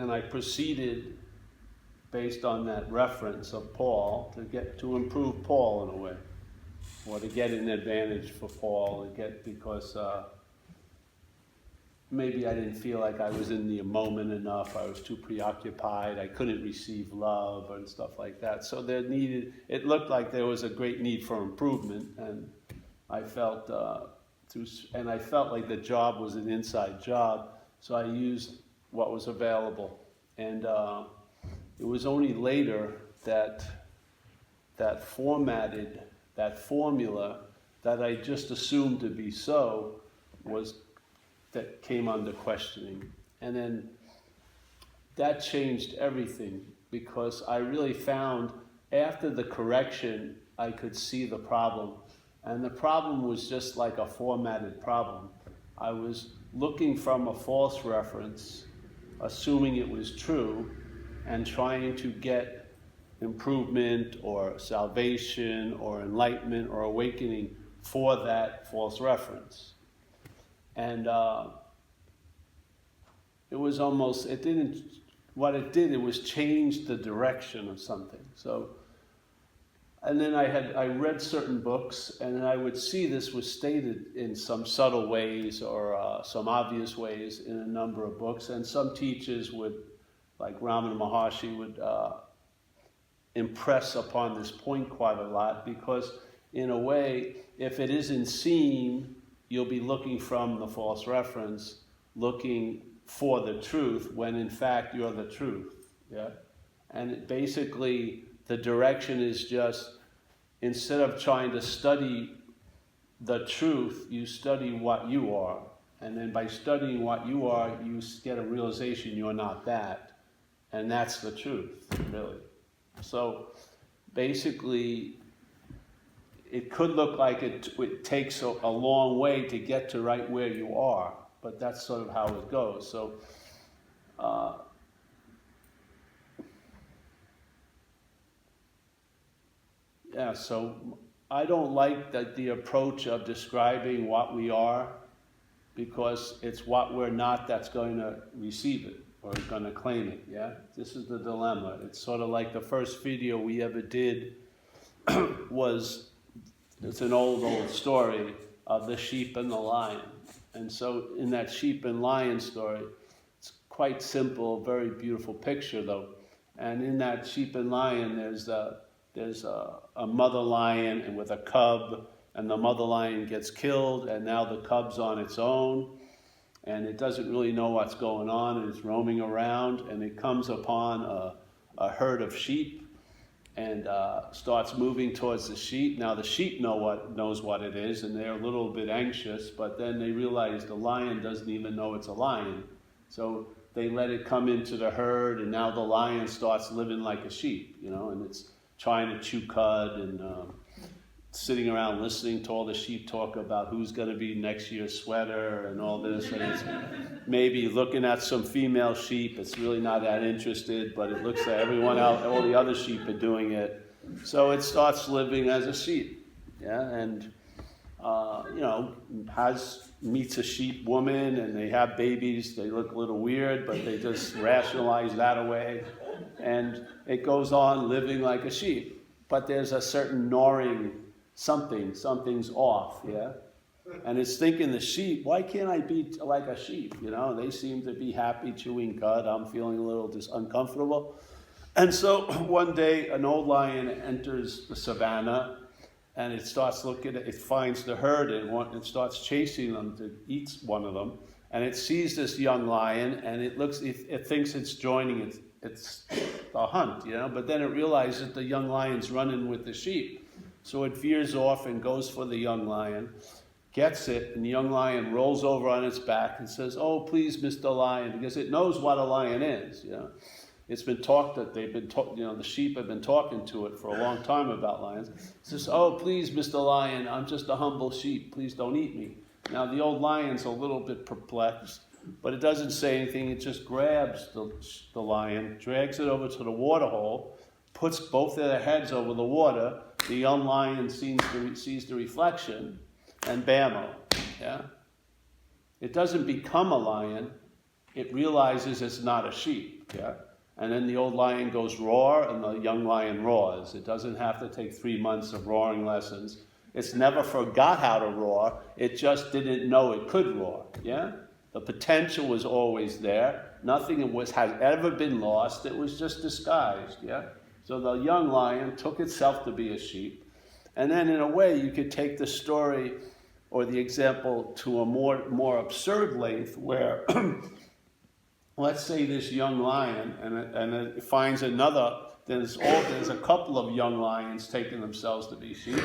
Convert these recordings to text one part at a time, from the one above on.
and I proceeded based on that reference of Paul to improve Paul in a way, or to get an advantage for Paul, because maybe I didn't feel like I was in the moment enough. I was too preoccupied. I couldn't receive love and stuff like that. So it looked like there was a great need for improvement, and I felt like the job was an inside job. So I used what was available, and it was only later that formula that I just assumed to be so that came under questioning. And then that changed everything, because I really found after the correction I could see the problem. And the problem was just like a formatted problem. I was looking from a false reference, assuming it was true, and trying to get improvement or salvation or enlightenment or awakening for that false reference. And it was change the direction of something. So, and then I read certain books, and then I would see this was stated in some subtle ways or some obvious ways in a number of books, and some teachers would, like Ramana Maharshi, would impress upon this point quite a lot, because in a way, if it isn't seen, you'll be looking from the false reference, looking for the truth, when in fact you're the truth. Yeah? And basically, the direction is just, instead of trying to study the truth, you study what you are. And then by studying what you are, you get a realization you're not that. And that's the truth, really. So basically, it could look like it takes a long way to get to right where you are, but that's sort of how it goes. So so I don't like the approach of describing what we are, because it's what we're not that's going to receive it or going to claim it. Yeah, this is the dilemma. It's sort of like the first video we ever did it's an old story of the sheep and the lion. And so in that sheep and lion story, it's quite simple, very beautiful picture though. And in that sheep and lion, there's a mother lion and with a cub, and the mother lion gets killed, and now the cub's on its own, and it doesn't really know what's going on, and it's roaming around, and it comes upon a herd of sheep, and starts moving towards the sheep. Now the sheep knows what it is, and they're a little bit anxious, but then they realize the lion doesn't even know it's a lion. So they let it come into the herd, and now the lion starts living like a sheep, and it's trying to chew cud and sitting around listening to all the sheep talk about who's going to be next year's sweater and all this, and it's maybe looking at some female sheep. It's really not that interested, but it looks like everyone else, all the other sheep are doing it. So it starts living as a sheep, and meets a sheep woman, and they have babies. They look a little weird, but they just rationalize that away, and it goes on living like a sheep. But there's a certain gnawing. Something's off, yeah? And it's thinking, the sheep, why can't I be like a sheep? They seem to be happy chewing cud. I'm feeling a little uncomfortable. And so one day, an old lion enters the savannah, and it starts it finds the herd, and it starts chasing them to eat one of them. And it sees this young lion, and it thinks it's joining it's a hunt, But then it realizes the young lion's running with the sheep. So it veers off and goes for the young lion, gets it, and the young lion rolls over on its back and says, "Oh, please, Mr. Lion," because it knows what a lion is. It's been talked that the sheep have been talking to it for a long time about lions. It says, "Oh, please, Mr. Lion, I'm just a humble sheep. Please don't eat me." Now the old lion's a little bit perplexed, but it doesn't say anything. It just grabs the lion, drags it over to the water hole, puts both of their heads over the water. The young lion sees the reflection, and bammo, yeah? It doesn't become a lion, it realizes it's not a sheep, yeah? And then the old lion goes roar, and the young lion roars. It doesn't have to take 3 months of roaring lessons. It's never forgot how to roar. It just didn't know it could roar, yeah? The potential was always there. Nothing has ever been lost. It was just disguised, yeah? So the young lion took itself to be a sheep. And then in a way, you could take the story or the example to a more absurd length where, let's say this young lion, and it finds another, there's a couple of young lions taking themselves to be sheep,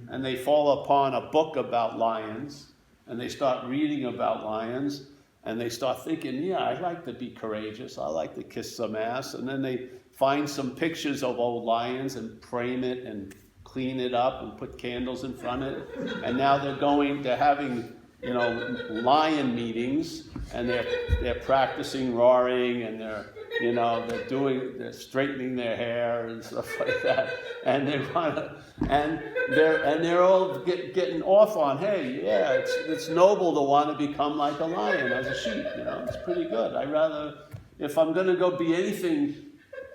and they fall upon a book about lions, and they start reading about lions, and they start thinking, yeah, I'd like to be courageous, I like to kiss some ass, and then they find some pictures of old lions and frame it and clean it up and put candles in front of it, and now they're having, lion meetings, and they're practicing roaring, and they're straightening their hair and stuff like that, and they're all getting off on, hey, yeah, it's noble to want to become like a lion as a sheep, it's pretty good. If I'm going to go be anything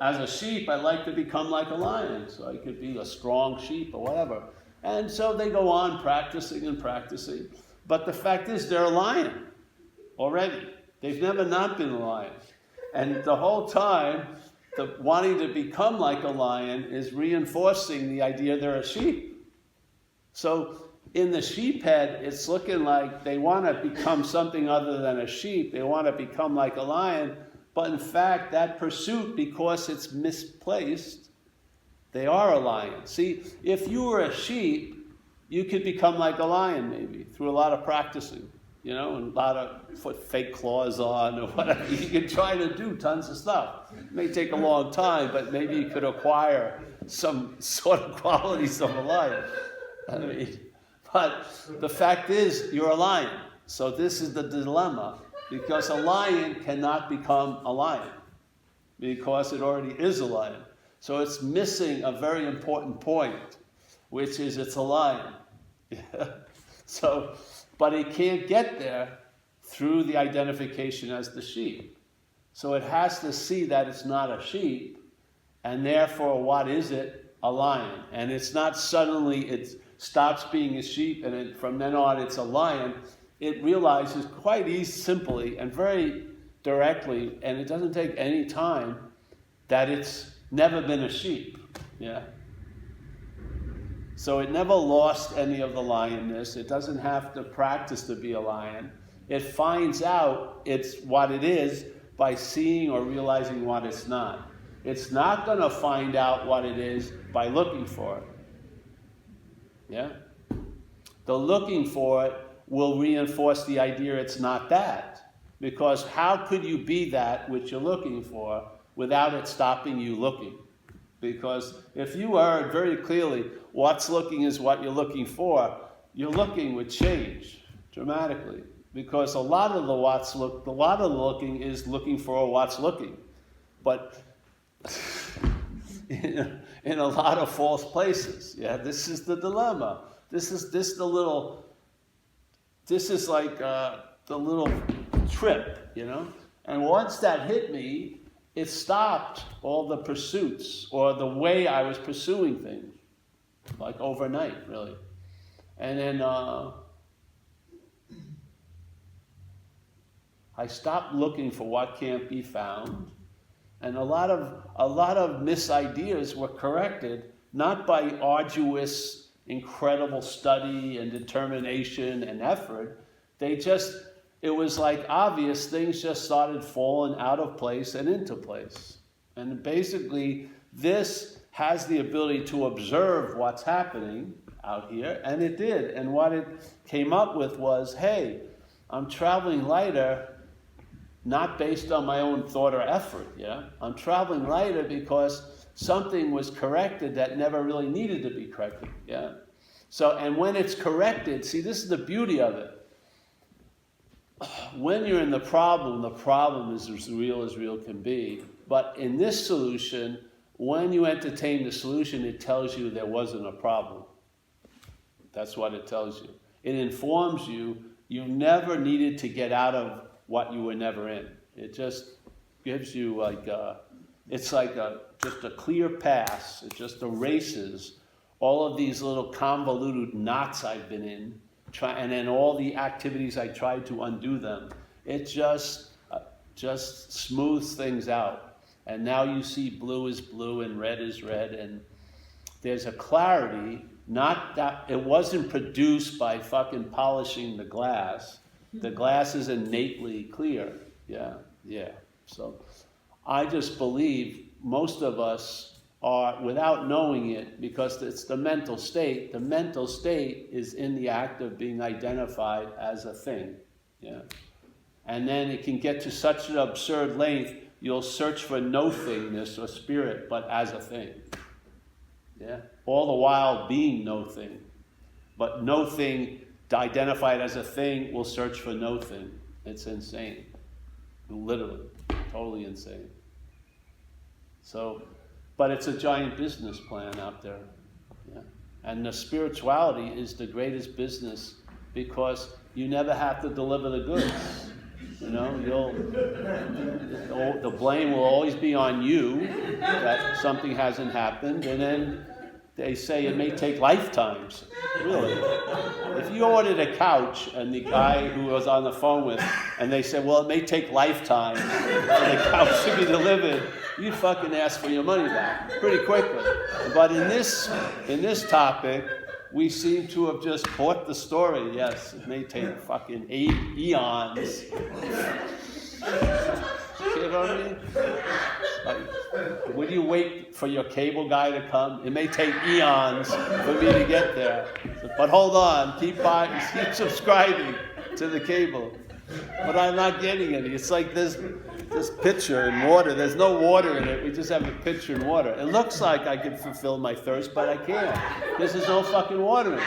as a sheep, I'd like to become like a lion, so I could be a strong sheep or whatever. And so they go on practicing and practicing. But the fact is, they're a lion already. They've never not been a lion. And the whole time, the wanting to become like a lion is reinforcing the idea they're a sheep. So in the sheep head, it's looking like they want to become something other than a sheep. They want to become like a lion. But in fact, that pursuit, because it's misplaced, they are a lion. See, if you were a sheep, you could become like a lion maybe through a lot of practicing, and a lot of put fake claws on or whatever. You can try to do tons of stuff. It may take a long time, but maybe you could acquire some sort of qualities of a lion. But the fact is, you're a lion. So this is the dilemma. Because a lion cannot become a lion, because it already is a lion. So it's missing a very important point, which is it's a lion. But it can't get there through the identification as the sheep. So it has to see that it's not a sheep, and therefore what is it? A lion. And it's not suddenly it stops being a sheep, and from then on it's a lion. It realizes quite simply and very directly, and it doesn't take any time, that it's never been a sheep. Yeah. So it never lost any of the lionness. It doesn't have to practice to be a lion. It finds out it's what it is by seeing or realizing what it's not. It's not going to find out what it is by looking for it. Yeah? The looking for it will reinforce the idea it's not that. Because how could you be that which you're looking for without it stopping you looking? Because if you heard very clearly what's looking is what you're looking for, your looking would change dramatically. Because a lot of the looking is looking for what's looking. But in a lot of false places. Yeah, this is the dilemma. This is like the little trip, And once that hit me, it stopped all the pursuits or the way I was pursuing things, like overnight, really. And then I stopped looking for what can't be found, and a lot of misideas were corrected, not by arduous, incredible study and determination and effort. It was like obvious things just started falling out of place and into place. And basically, this has the ability to observe what's happening out here, and it did. And what it came up with was, hey, I'm traveling lighter, not based on my own thought or effort, yeah? I'm traveling lighter because something was corrected that never really needed to be corrected, yeah? So, and when it's corrected, see, this is the beauty of it. When you're in the problem is as real can be. But in this solution, when you entertain the solution, it tells you there wasn't a problem. That's what it tells you. It informs you you never needed to get out of what you were never in. It just gives you like it's like just a clear pass. It just erases all of these little convoluted knots I've been in, and then all the activities I tried to undo them. It just smooths things out. And now you see blue is blue and red is red, and there's a clarity, not that it wasn't produced by fucking polishing the glass. The glass is innately clear. Yeah. So I just believe most of us are, without knowing it, because it's the mental state is in the act of being identified as a thing. Yeah. And then it can get to such an absurd length, you'll search for no-thingness or spirit, but as a thing. Yeah? All the while being no thing. But no thing identified as a thing will search for no thing. It's insane. Literally. Totally insane. So, but it's a giant business plan out there. Yeah? And the spirituality is the greatest business because you never have to deliver the goods. You know, the blame will always be on you that something hasn't happened, and then they say it may take lifetimes. Really. If you ordered a couch and the guy who was on the phone with, and they said, well, it may take lifetimes for the couch to be delivered, you'd fucking ask for your money back pretty quickly. But in this topic, we seem to have just bought the story. Yes, it may take fucking 8 eons. You know what I mean? Like, will you wait for your cable guy to come? It may take eons for me to get there. But hold on, keep subscribing to the cable. But I'm not getting any. It's like this pitcher in water. There's no water in it. We just have a pitcher in water. It looks like I can fulfill my thirst, but I can't. There's no fucking water in it.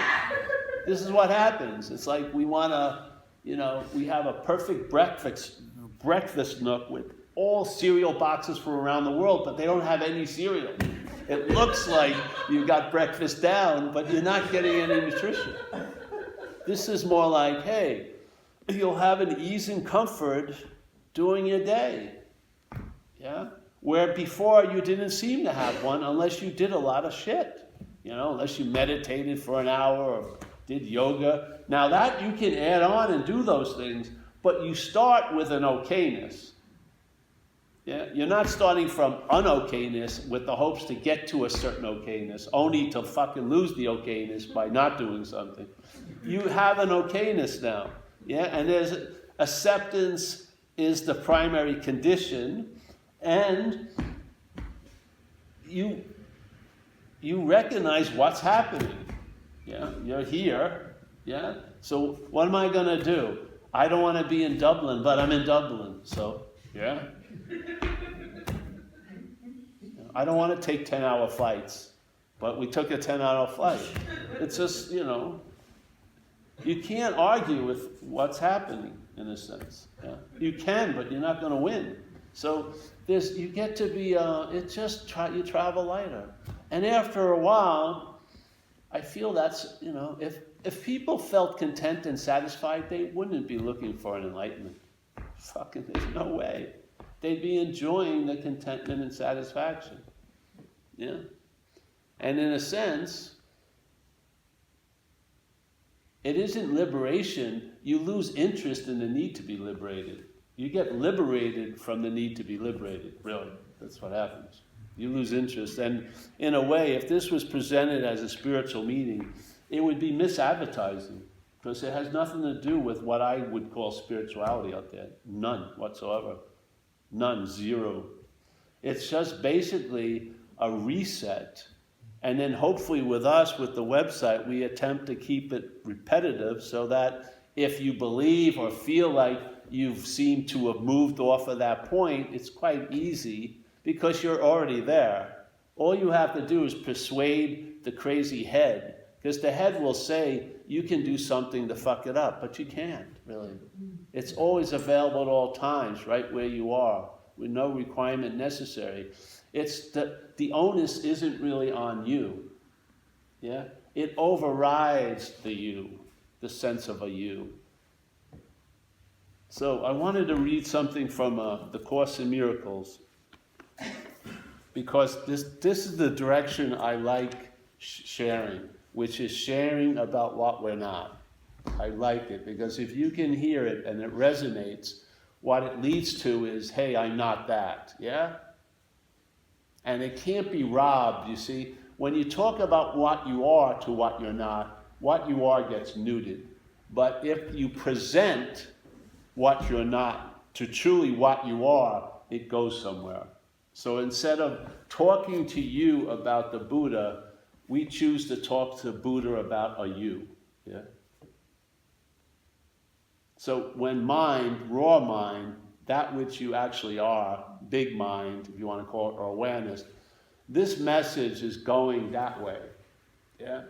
This is what happens. It's like we want to, we have a perfect breakfast nook with all cereal boxes from around the world, but they don't have any cereal. It looks like you got breakfast down, but you're not getting any nutrition. This is more like, hey, you'll have an ease and comfort during your day. Yeah? Where before you didn't seem to have one unless you did a lot of shit. Unless you meditated for an hour or did yoga. Now that you can add on and do those things, but you start with an okayness. Yeah? You're not starting from un-okayness with the hopes to get to a certain okayness, only to fucking lose the okayness by not doing something. You have an okayness now. Yeah? And there's acceptance is the primary condition, and you recognize what's happening. Yeah? You're here. Yeah? So what am I going to do? I don't want to be in Dublin, but I'm in Dublin. So, yeah? I don't want to take 10-hour flights, but we took a 10-hour flight. It's just, you can't argue with what's happening in a sense. Yeah? You can, but you're not going to win. So you get to be, you travel lighter. And after a while, I feel that's, if people felt content and satisfied, they wouldn't be looking for an enlightenment. Fucking, there's no way. They'd be enjoying the contentment and satisfaction. Yeah? And in a sense, it isn't liberation. You lose interest in the need to be liberated. You get liberated from the need to be liberated, really. That's what happens. You lose interest. And in a way, if this was presented as a spiritual meeting, it would be misadvertising, because it has nothing to do with what I would call spirituality out there. None whatsoever. None. Zero. It's just basically a reset. And then hopefully with us, with the website, we attempt to keep it repetitive so that if you believe or feel like you've seemed to have moved off of that point, it's quite easy because you're already there. All you have to do is persuade the crazy head, because the head will say, you can do something to fuck it up, but you can't, really. It's always available at all times, right where you are, with no requirement necessary. It's the onus isn't really on you. Yeah? It overrides the you, the sense of a you. So I wanted to read something from the Course in Miracles, because this is the direction I like sharing, which is sharing about what we're not. I like it, because if you can hear it and it resonates, what it leads to is, hey, I'm not that, yeah? And it can't be robbed, you see. When you talk about what you are to what you're not, what you are gets neutered. But if you present what you're not to truly what you are, it goes somewhere. So instead of talking to you about the Buddha, we choose to talk to Buddha about a you, yeah? So when mind, raw mind, that which you actually are, big mind, if you want to call it, or awareness, this message is going that way, yeah?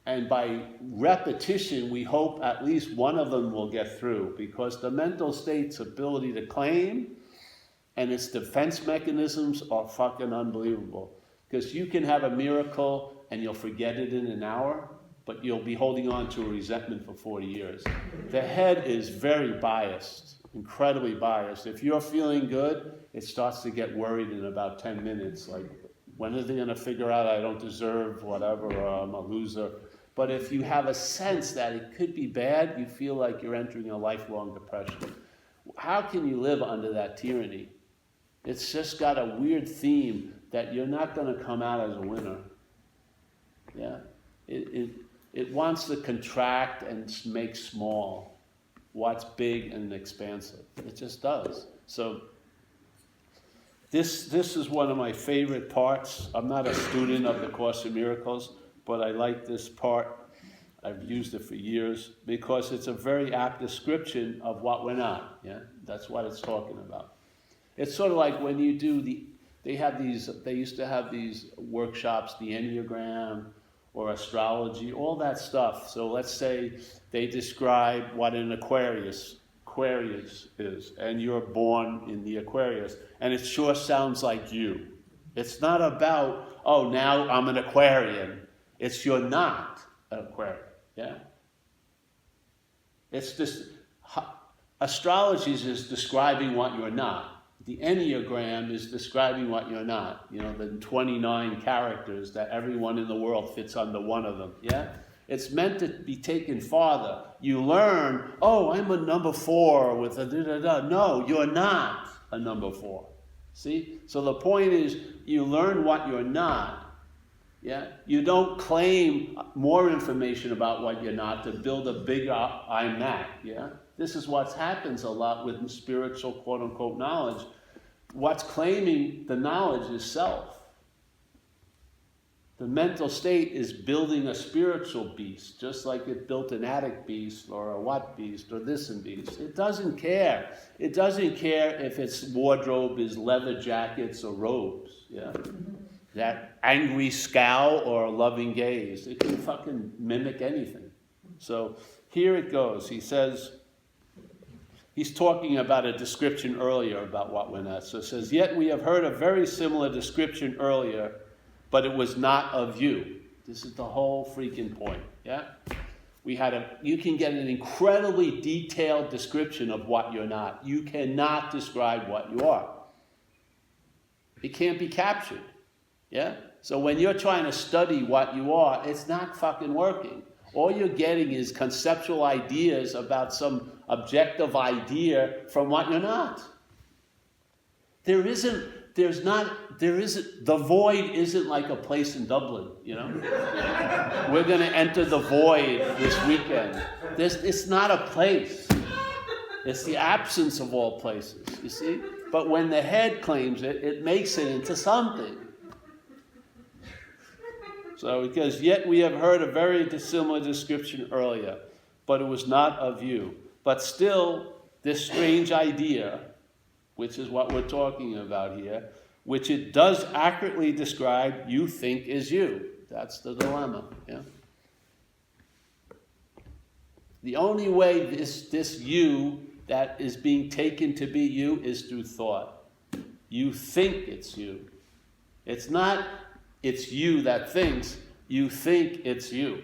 And by repetition, we hope at least one of them will get through, because the mental state's ability to claim and its defense mechanisms are fucking unbelievable. Because you can have a miracle and you'll forget it in an hour, but you'll be holding on to a resentment for 40 years. The head is very biased, incredibly biased. If you're feeling good, it starts to get worried in about 10 minutes. Like, when are they going to figure out I don't deserve whatever, or I'm a loser? But if you have a sense that it could be bad, you feel like you're entering a lifelong depression. How can you live under that tyranny? It's just got a weird theme that you're not going to come out as a winner. Yeah? It wants to contract and make small what's big and expansive. It just does. So this is one of my favorite parts. I'm not a student of the Course in Miracles, but I like this part. I've used it for years because it's a very apt description of what we're not. Yeah, that's what it's talking about. It's sort of like when you do they used to have these workshops, the Enneagram or astrology, all that stuff. So let's say they describe what an Aquarius is, and you're born in the Aquarius, and it sure sounds like you. It's not about, oh, now I'm an Aquarian. It's you're not an Aquarian, yeah? It's just, astrology is describing what you're not. The Enneagram is describing what you're not. You know, the 29 characters that everyone in the world fits under one of them, yeah? It's meant to be taken farther. You learn, oh, I'm a number 4 with a da-da-da. No, you're not a number 4. See? So the point is, you learn what you're not. Yeah? You don't claim more information about what you're not to build a bigger I'm that. Yeah? This is what happens a lot with spiritual quote-unquote knowledge. What's claiming the knowledge is self. The mental state is building a spiritual beast, just like it built an attic beast or a what beast or this and beast. It doesn't care. It doesn't care if its wardrobe is leather jackets or robes. Yeah? That angry scowl or a loving gaze. It can fucking mimic anything. So here it goes. He says, he's talking about a description earlier about what we're not. So it says, yet we have heard a very similar description earlier, but it was not of you. This is the whole freaking point, yeah? You can get an incredibly detailed description of what you're not. You cannot describe what you are. It can't be captured, yeah? So when you're trying to study what you are, it's not fucking working. All you're getting is conceptual ideas about some objective idea from what you're not. The void isn't like a place in Dublin, you know? We're going to enter the void this weekend. It's not a place. It's the absence of all places, you see? But when the head claims it, it makes it into something. So, because yet we have heard a very similar description earlier, but it was not of you. But still, this strange idea, which is what we're talking about here, which it does accurately describe, you think is you. That's the dilemma, yeah? The only way this you that is being taken to be you is through thought. You think it's you. It's not it's you that thinks, you think it's you.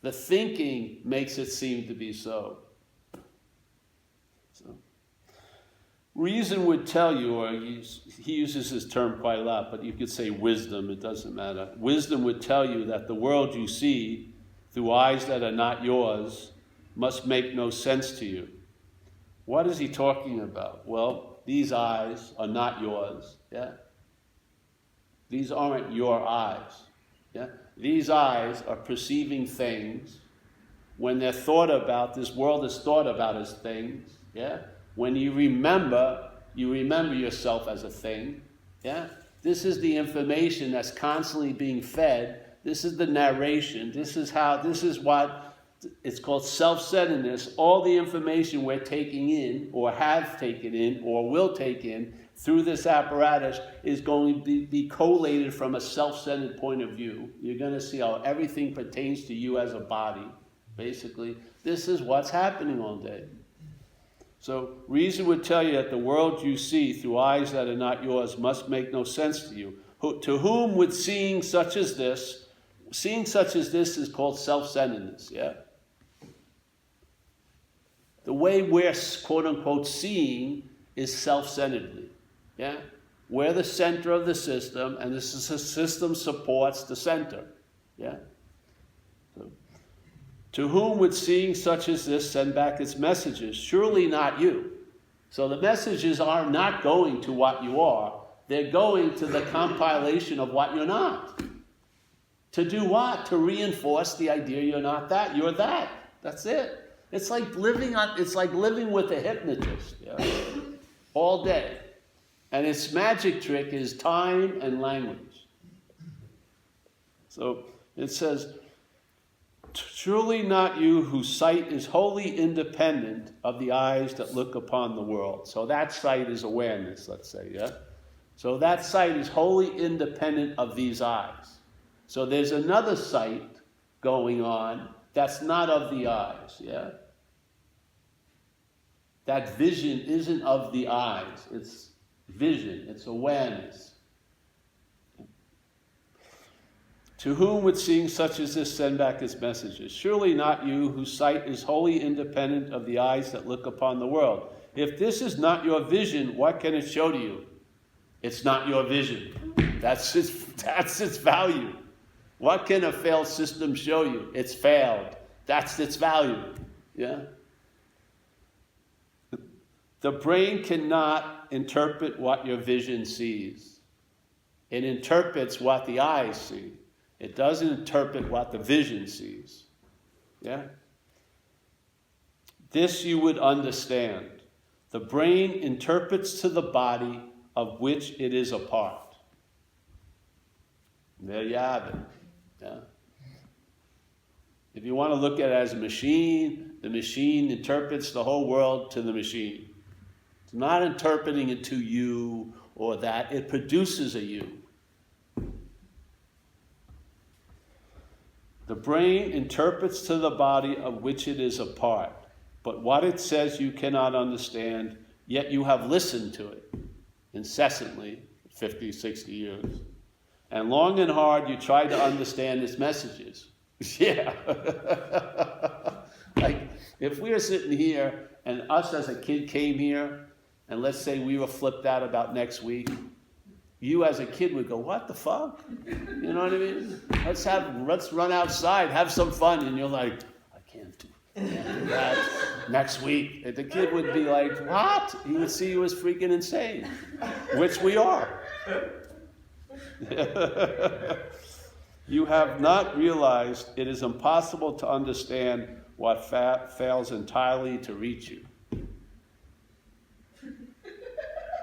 The thinking makes it seem to be so. Reason would tell you, or he uses this term quite a lot, but you could say wisdom, it doesn't matter. Wisdom would tell you that the world you see through eyes that are not yours must make no sense to you. What is he talking about? Well, these eyes are not yours, yeah? These aren't your eyes, yeah? These eyes are perceiving things. When they're thought about, this world is thought about as things, yeah? When you remember yourself as a thing, yeah? This is the information that's constantly being fed. This is the narration. This is what it's called self-centeredness. All the information we're taking in, or have taken in, or will take in through this apparatus is going to be collated from a self-centered point of view. You're going to see how everything pertains to you as a body, basically. This is what's happening all day. So reason would tell you that the world you see through eyes that are not yours must make no sense to you. To whom would seeing such as this is called self-centeredness, yeah? The way we're quote-unquote seeing is self-centeredly, yeah? We're the center of the system, and the system supports the center, yeah? To whom would seeing such as this send back its messages? Surely not you. So the messages are not going to what you are. They're going to the compilation of what you're not. To do what? To reinforce the idea you're not that. You're that. That's it. It's like living with a hypnotist, yeah? All day. And its magic trick is time and language. So it says, truly not you whose sight is wholly independent of the eyes that look upon the world. So that sight is awareness, let's say, yeah? So that sight is wholly independent of these eyes. So there's another sight going on that's not of the eyes, yeah? That vision isn't of the eyes. It's vision, it's awareness. To whom would seeing such as this send back its messages? Surely not you whose sight is wholly independent of the eyes that look upon the world. If this is not your vision, what can it show to you? It's not your vision. That's its value. What can a failed system show you? It's failed. That's its value. Yeah? The brain cannot interpret what your vision sees. It interprets what the eyes see. It doesn't interpret what the vision sees. Yeah? This you would understand. The brain interprets to the body of which it is a part. There you have it. Yeah? If you want to look at it as a machine, the machine interprets the whole world to the machine. It's not interpreting it to you or that. It produces a you. The brain interprets to the body of which it is a part, but what it says you cannot understand, yet you have listened to it incessantly, 50, 60 years. And long and hard you try to understand its messages. Yeah. Like, if we were sitting here and us as a kid came here, and let's say we were flipped out about next week, you as a kid would go, what the fuck? You know what I mean? Let's run outside, have some fun. And you're like, I can't do that next week. And the kid would be like, what? He would see you as freaking insane, which we are. You have not realized it is impossible to understand what fails entirely to reach you.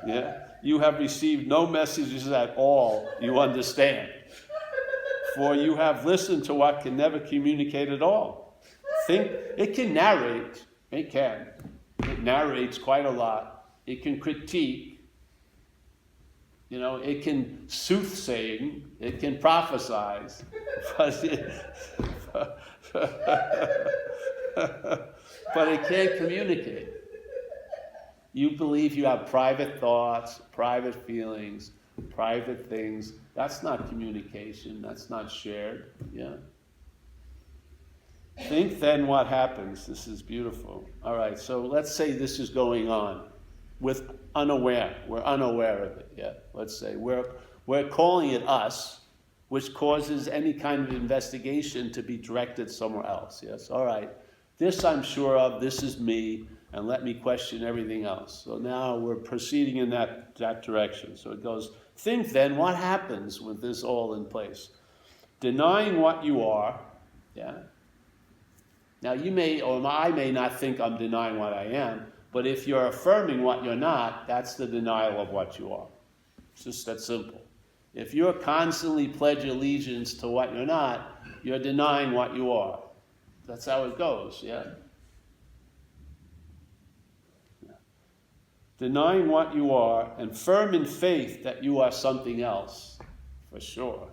Yeah? You have received no messages at all you understand. For you have listened to what can never communicate at all. It can narrate. It can. It narrates quite a lot. It can critique. You know, it can soothsaying. It can prophesize. But it can't communicate. You believe you have private thoughts, private feelings, private things. That's not communication. That's not shared. Yeah. Think then what happens. This is beautiful. All right, so let's say this is going on with unaware. We're unaware of it yet. Let's say we're calling it us, which causes any kind of investigation to be directed somewhere else. Yes, all right. This I'm sure of, this is me, and let me question everything else. So now we're proceeding in that direction. So it goes, think then what happens with this all in place. Denying what you are, yeah. Now you may, or I may not think I'm denying what I am, but if you're affirming what you're not, that's the denial of what you are. It's just that simple. If you're constantly pledge allegiance to what you're not, you're denying what you are. That's how it goes, yeah? Denying what you are and firm in faith that you are something else, for sure.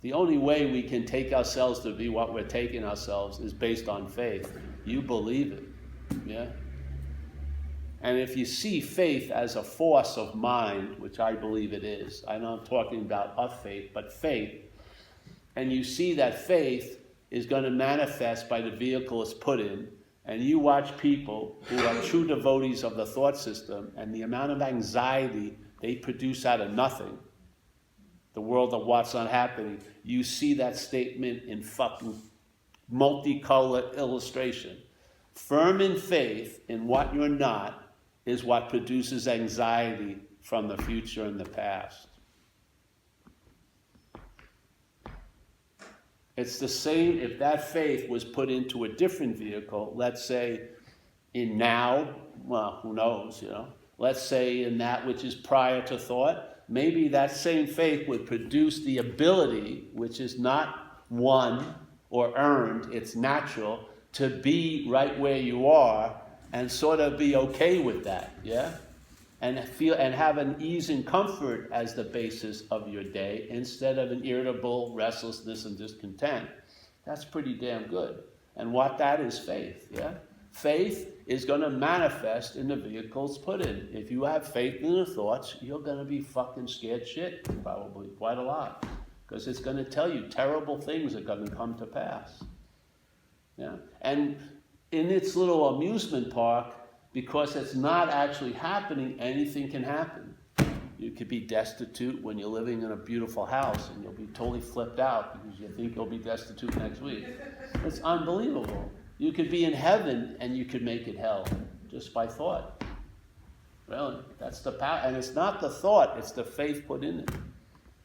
The only way we can take ourselves to be what we're taking ourselves is based on faith. You believe it, yeah? And if you see faith as a force of mind, which I believe it is, I know I'm talking about a faith, but faith, and you see that faith is going to manifest by the vehicle it's put in, and you watch people who are true devotees of the thought system, and the amount of anxiety they produce out of nothing, the world of what's not happening, you see that statement in fucking multicolored illustration. Firm in faith in what you're not is what produces anxiety from the future and the past. It's the same if that faith was put into a different vehicle, let's say in now, well, who knows, you know, let's say in that which is prior to thought, maybe that same faith would produce the ability, which is not won or earned, it's natural, to be right where you are and sort of be okay with that, yeah? And feel and have an ease and comfort as the basis of your day instead of an irritable restlessness and discontent. That's pretty damn good. And what that is faith, yeah? Faith is going to manifest in the vehicles put in. If you have faith in the thoughts, you're going to be fucking scared shit, probably, quite a lot. Because it's going to tell you terrible things are going to come to pass. Yeah? And in its little amusement park, because it's not actually happening, anything can happen. You could be destitute when you're living in a beautiful house, and you'll be totally flipped out because you think you'll be destitute next week. It's unbelievable. You could be in heaven, and you could make it hell just by thought. Really, that's the power. And it's not the thought, it's the faith put in it.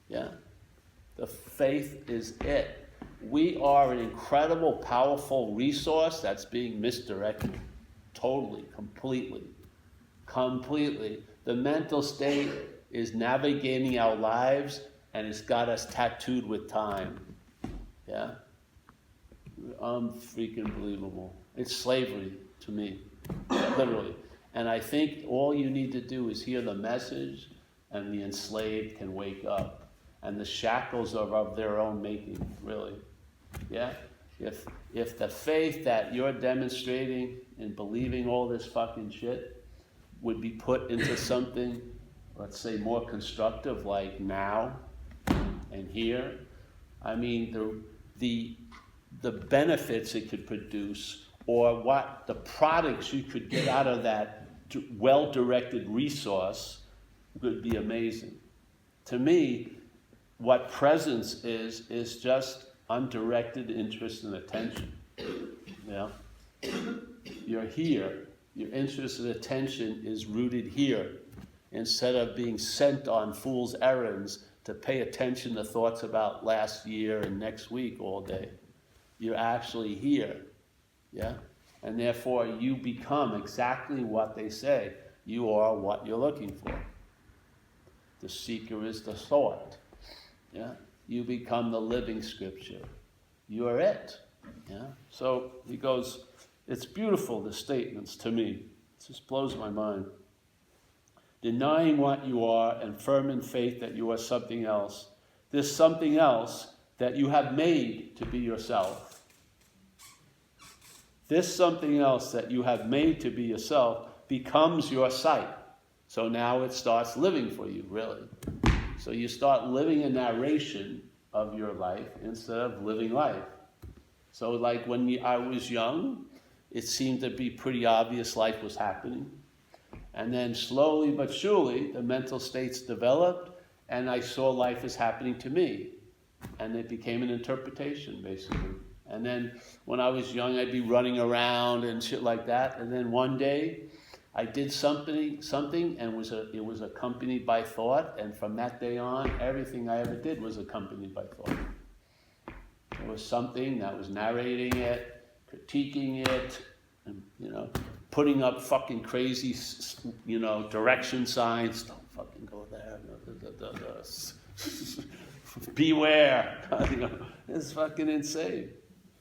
Yeah? The faith is it. We are an incredible, powerful resource that's being misdirected. Totally, completely. The mental state is navigating our lives, and it's got us tattooed with time. Yeah? Freaking believable. It's slavery to me, literally. And I think all you need to do is hear the message, and the enslaved can wake up. And the shackles are of their own making, really. Yeah? If the faith that you're demonstrating in believing all this fucking shit would be put into something, let's say, more constructive, like now and here, I mean, the benefits it could produce, or what the products you could get out of that well-directed resource would be amazing. To me, what presence is just undirected interest and attention. Yeah? You're here. Your interest and attention is rooted here, instead of being sent on fool's errands to pay attention to thoughts about last year and next week all day. You're actually here. Yeah? And therefore you become exactly what they say. You are what you're looking for. The seeker is the thought. Yeah? You become the living scripture. You are it. Yeah? So he goes, it's beautiful, the statements, to me. It just blows my mind. Denying what you are and firm in faith that you are something else. This something else that you have made to be yourself. This something else that you have made to be yourself becomes your sight. So now it starts living for you, really. So you start living a narration of your life instead of living life. So like when I was young, it seemed to be pretty obvious life was happening. And then slowly but surely, the mental states developed, and I saw life as happening to me. And it became an interpretation, basically. And then when I was young, I'd be running around and shit like that. And then one day, I did something, and it was accompanied by thought. And from that day on, everything I ever did was accompanied by thought. There was something that was narrating it, critiquing it, and, putting up fucking crazy, direction signs. Don't fucking go there. Beware. It's fucking insane.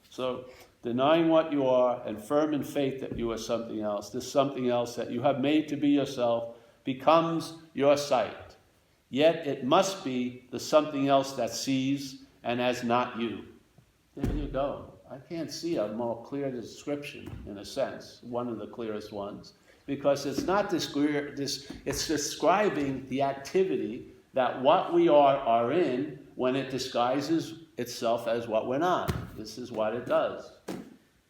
So, denying what you are and firm in faith that you are something else, this something else that you have made to be yourself, becomes your sight. Yet it must be the something else that sees and as not you. There you go. I can't see a more clear description, in a sense, one of the clearest ones, because it's not it's describing the activity that what we are in when it disguises itself as what we're not. This is what it does.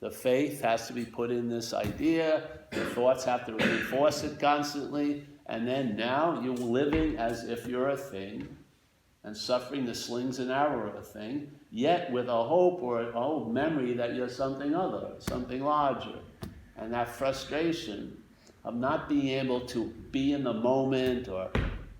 The faith has to be put in this idea, the thoughts have to reinforce it constantly, and then now you're living as if you're a thing, and suffering the slings and arrow of a thing, yet with a hope or a whole memory that you're something other, something larger. And that frustration of not being able to be in the moment or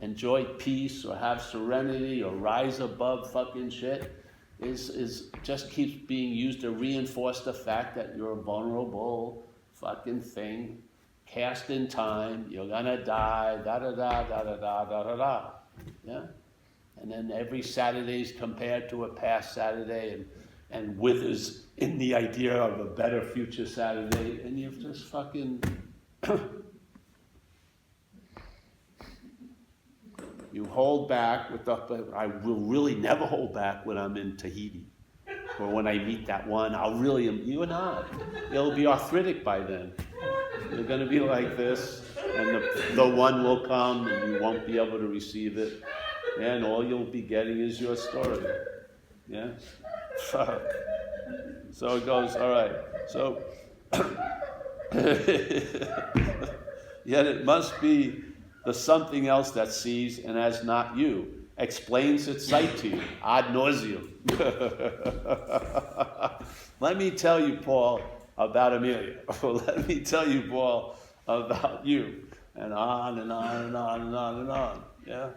enjoy peace or have serenity or rise above fucking shit is just keeps being used to reinforce the fact that you're a vulnerable fucking thing, cast in time, you're gonna die, da-da-da. Yeah? And then every Saturday is compared to a past Saturday and withers in the idea of a better future Saturday, and you've just fucking... You hold back I will really never hold back when I'm in Tahiti. Or when I meet that one, you and I. It'll be arthritic by then. You're going to be like this, and the one will come, and you won't be able to receive it. And all you'll be getting is your story. Yeah? So it goes, all right. So, yet it must be the something else that sees and as not you, explains its sight to you, ad nauseum. Let me tell you, Paul, about Amelia. Let me tell you, Paul, about you. And on and on and on and on and on. Yeah?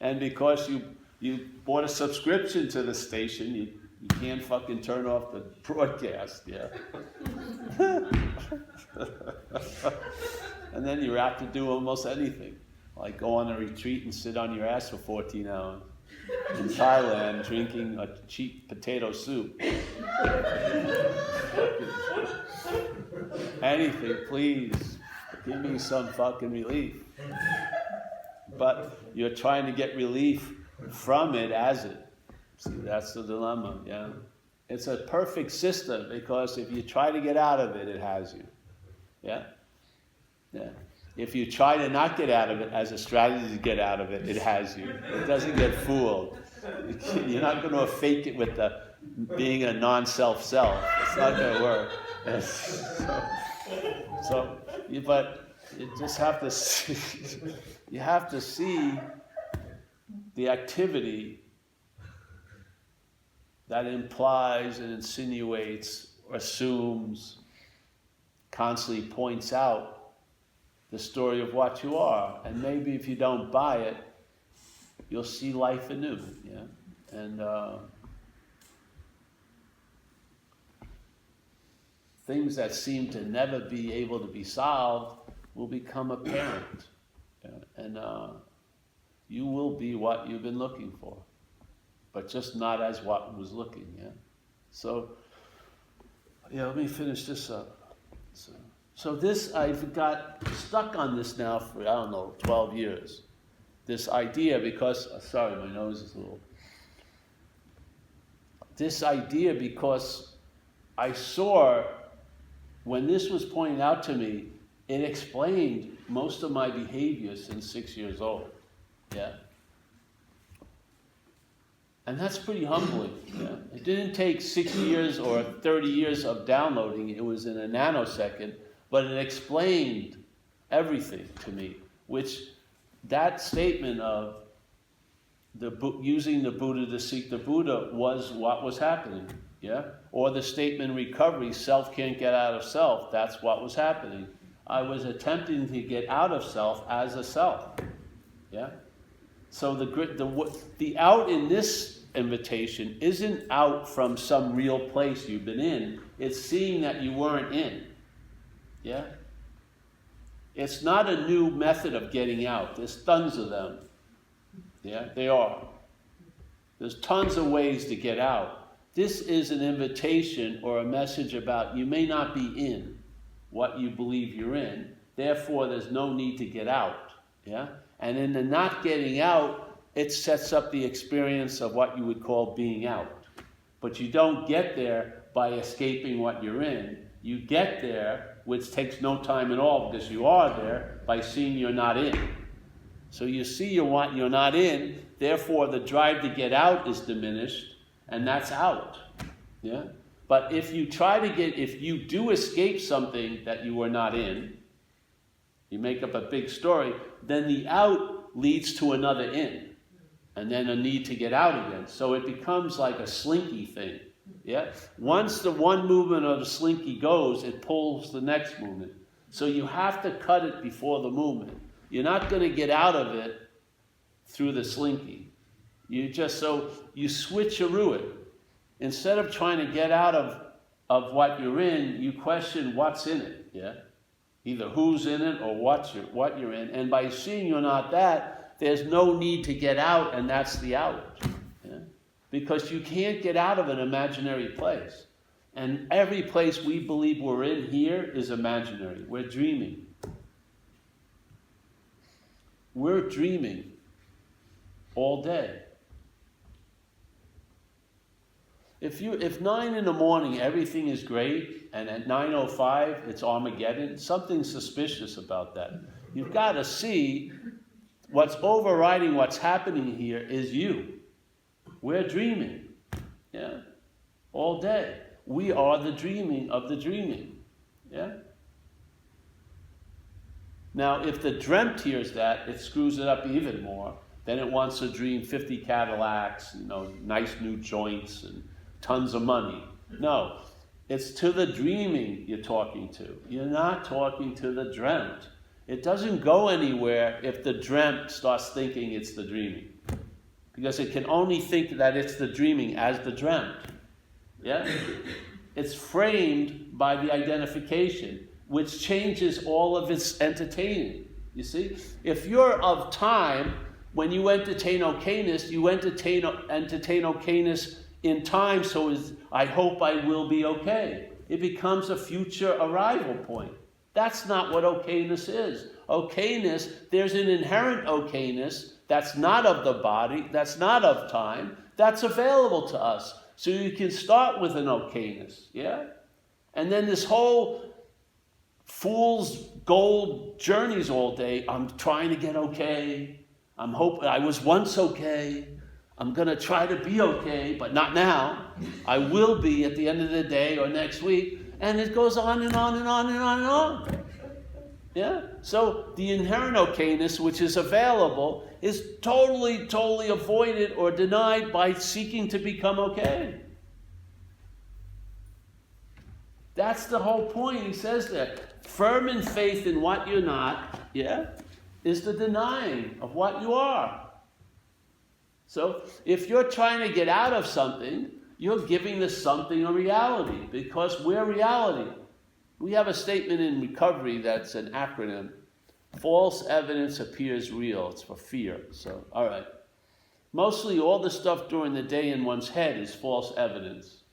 And because you bought a subscription to the station, you can't fucking turn off the broadcast, yeah? And then you have to do almost anything. Like go on a retreat and sit on your ass for 14 hours in Thailand drinking a cheap potato soup. Anything, please. Give me some fucking relief. But you're trying to get relief from it as it. See, that's the dilemma, yeah? It's a perfect system because if you try to get out of it, it has you. Yeah? Yeah. If you try to not get out of it as a strategy to get out of it, it has you. It doesn't get fooled. You're not going to fake it with being a non-self self. It's not going to work. But you just have to see, you have to see the activity that implies and insinuates, assumes, constantly points out the story of what you are. And maybe if you don't buy it, you'll see life anew. Yeah? And things that seem to never be able to be solved will become apparent. Yeah? And you will be what you've been looking for, but just not as what was looking. Yeah. So, let me finish this up. So this, I've got stuck on this now for, 12 years. This idea because, sorry, my nose is a little. This idea because I saw, when this was pointed out to me, it explained most of my behavior since 6 years old. Yeah. And that's pretty humbling. Yeah? It didn't take 60 years or 30 years of downloading. It was in a nanosecond, but it explained everything to me, which that statement of using the Buddha to seek the Buddha was what was happening. Yeah? Or the statement recovery, self can't get out of self, that's what was happening. I was attempting to get out of self as a self. Yeah? So the out in this invitation isn't out from some real place you've been in. It's seeing that you weren't in. Yeah? It's not a new method of getting out. There's tons of them. Yeah, they are. There's tons of ways to get out. This is an invitation or a message about you may not be in what you believe you're in. Therefore, there's no need to get out. Yeah? And in the not getting out, it sets up the experience of what you would call being out. But you don't get there by escaping what you're in. You get there, which takes no time at all because you are there, by seeing you're not in. So you see you're not in, therefore the drive to get out is diminished, and that's out. Yeah? But if you do escape something that you were not in, you make up a big story, then the out leads to another in. And then a need to get out again. So it becomes like a slinky thing. Yeah? Once the one movement of the slinky goes, it pulls the next movement. So you have to cut it before the movement. You're not going to get out of it through the slinky. You switcheroo it. Instead of trying to get out of what you're in, you question what's in it. Yeah? Either who's in it or what you're in. And by seeing you're not that, there's no need to get out, and that's the out. Yeah? Because you can't get out of an imaginary place. And every place we believe we're in here is imaginary. We're dreaming. We're dreaming all day. If 9 in the morning everything is great, and at 9:05 it's Armageddon, something's suspicious about that. You've got to see what's overriding what's happening here is you. We're dreaming. Yeah? All day. We are the dreaming of the dreaming. Yeah? Now, if the dreamt hears that, it screws it up even more. Then it wants to dream 50 Cadillacs, nice new joints and tons of money. No. It's to the dreaming you're talking to. You're not talking to the dreamt. It doesn't go anywhere if the dreamt starts thinking it's the dreaming. Because it can only think that it's the dreaming as the dreamt. Yeah? It's framed by the identification, which changes all of its entertaining. You see? If you're of time, when you entertain okayness, you entertain okayness in time, so I hope I will be okay. It becomes a future arrival point. That's not what okayness is. Okayness, there's an inherent okayness that's not of the body, that's not of time, that's available to us. So you can start with an okayness, yeah? And then this whole fool's gold journeys all day, I'm trying to get okay, I'm hoping I was once okay, I'm going to try to be okay, but not now. I will be at the end of the day or next week. And it goes on and on and on and on and on. Yeah? So the inherent okayness, which is available, is totally avoided or denied by seeking to become okay. That's the whole point. He says that. Firm in faith in what you're not, yeah, is the denying of what you are. So if you're trying to get out of something, you're giving this something a reality, because we're reality. We have a statement in recovery that's an acronym. False evidence appears real. It's for fear. So, all right. Mostly all the stuff during the day in one's head is false evidence.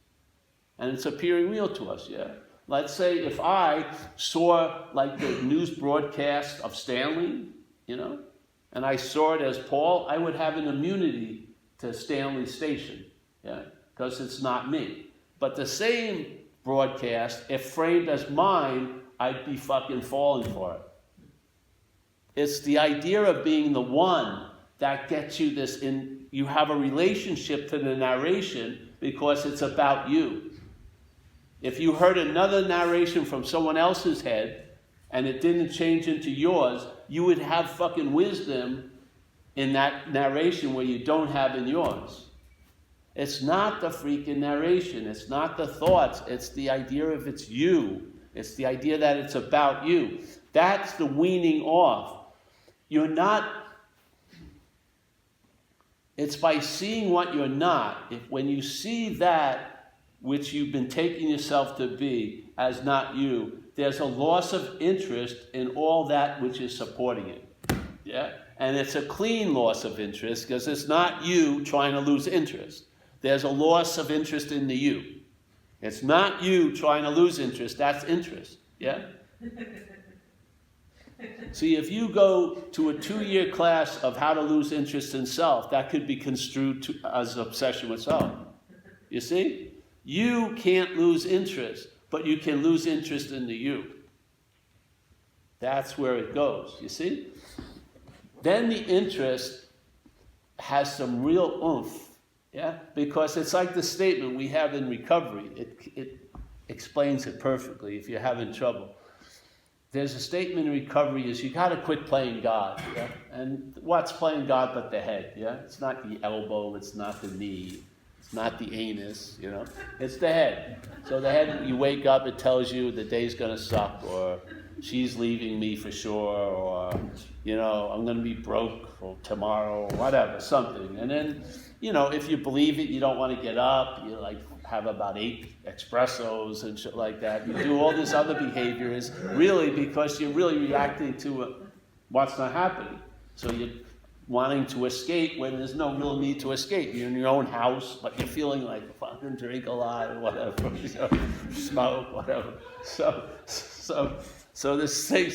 And it's appearing real to us, yeah? Let's say if I saw like the news broadcast of Stanley, and I saw it as Paul, I would have an immunity to Stanley's station, yeah? Because it's not me. But the same broadcast, if framed as mine, I'd be fucking falling for it. It's the idea of being the one that gets you this in, you have a relationship to the narration because it's about you. If you heard another narration from someone else's head and it didn't change into yours, you would have fucking wisdom in that narration where you don't have in yours. It's not the freaking narration. It's not the thoughts. It's the idea of it's you. It's the idea that it's about you. That's the weaning off. You're not... It's by seeing what you're not. When you see that which you've been taking yourself to be as not you, there's a loss of interest in all that which is supporting it. Yeah? And it's a clean loss of interest because it's not you trying to lose interest. There's a loss of interest in the you. It's not you trying to lose interest. That's interest. Yeah? See, if you go to a 2-year class of how to lose interest in self, that could be construed as obsession with self. You see? You can't lose interest, but you can lose interest in the you. That's where it goes. You see? Then the interest has some real oomph. Yeah? Because it's like the statement we have in recovery. It explains it perfectly if you're having trouble. There's a statement in recovery is you got to quit playing God. Yeah? And what's playing God but the head? Yeah? It's not the elbow, it's not the knee, it's not the anus, you know? It's the head. So the head, you wake up, it tells you the day's going to suck, or she's leaving me for sure, or, you know, I'm going to be broke for tomorrow, or whatever, something. And then, you know, if you believe it, you don't want to get up, you like have about 8 espressos and shit like that. You do all this other behavior is really because you're really reacting to what's not happening. So you're wanting to escape when there's no real need to escape. You're in your own house, but you're feeling like fucking drink a lot or whatever, you know, smoke, whatever. So this thing,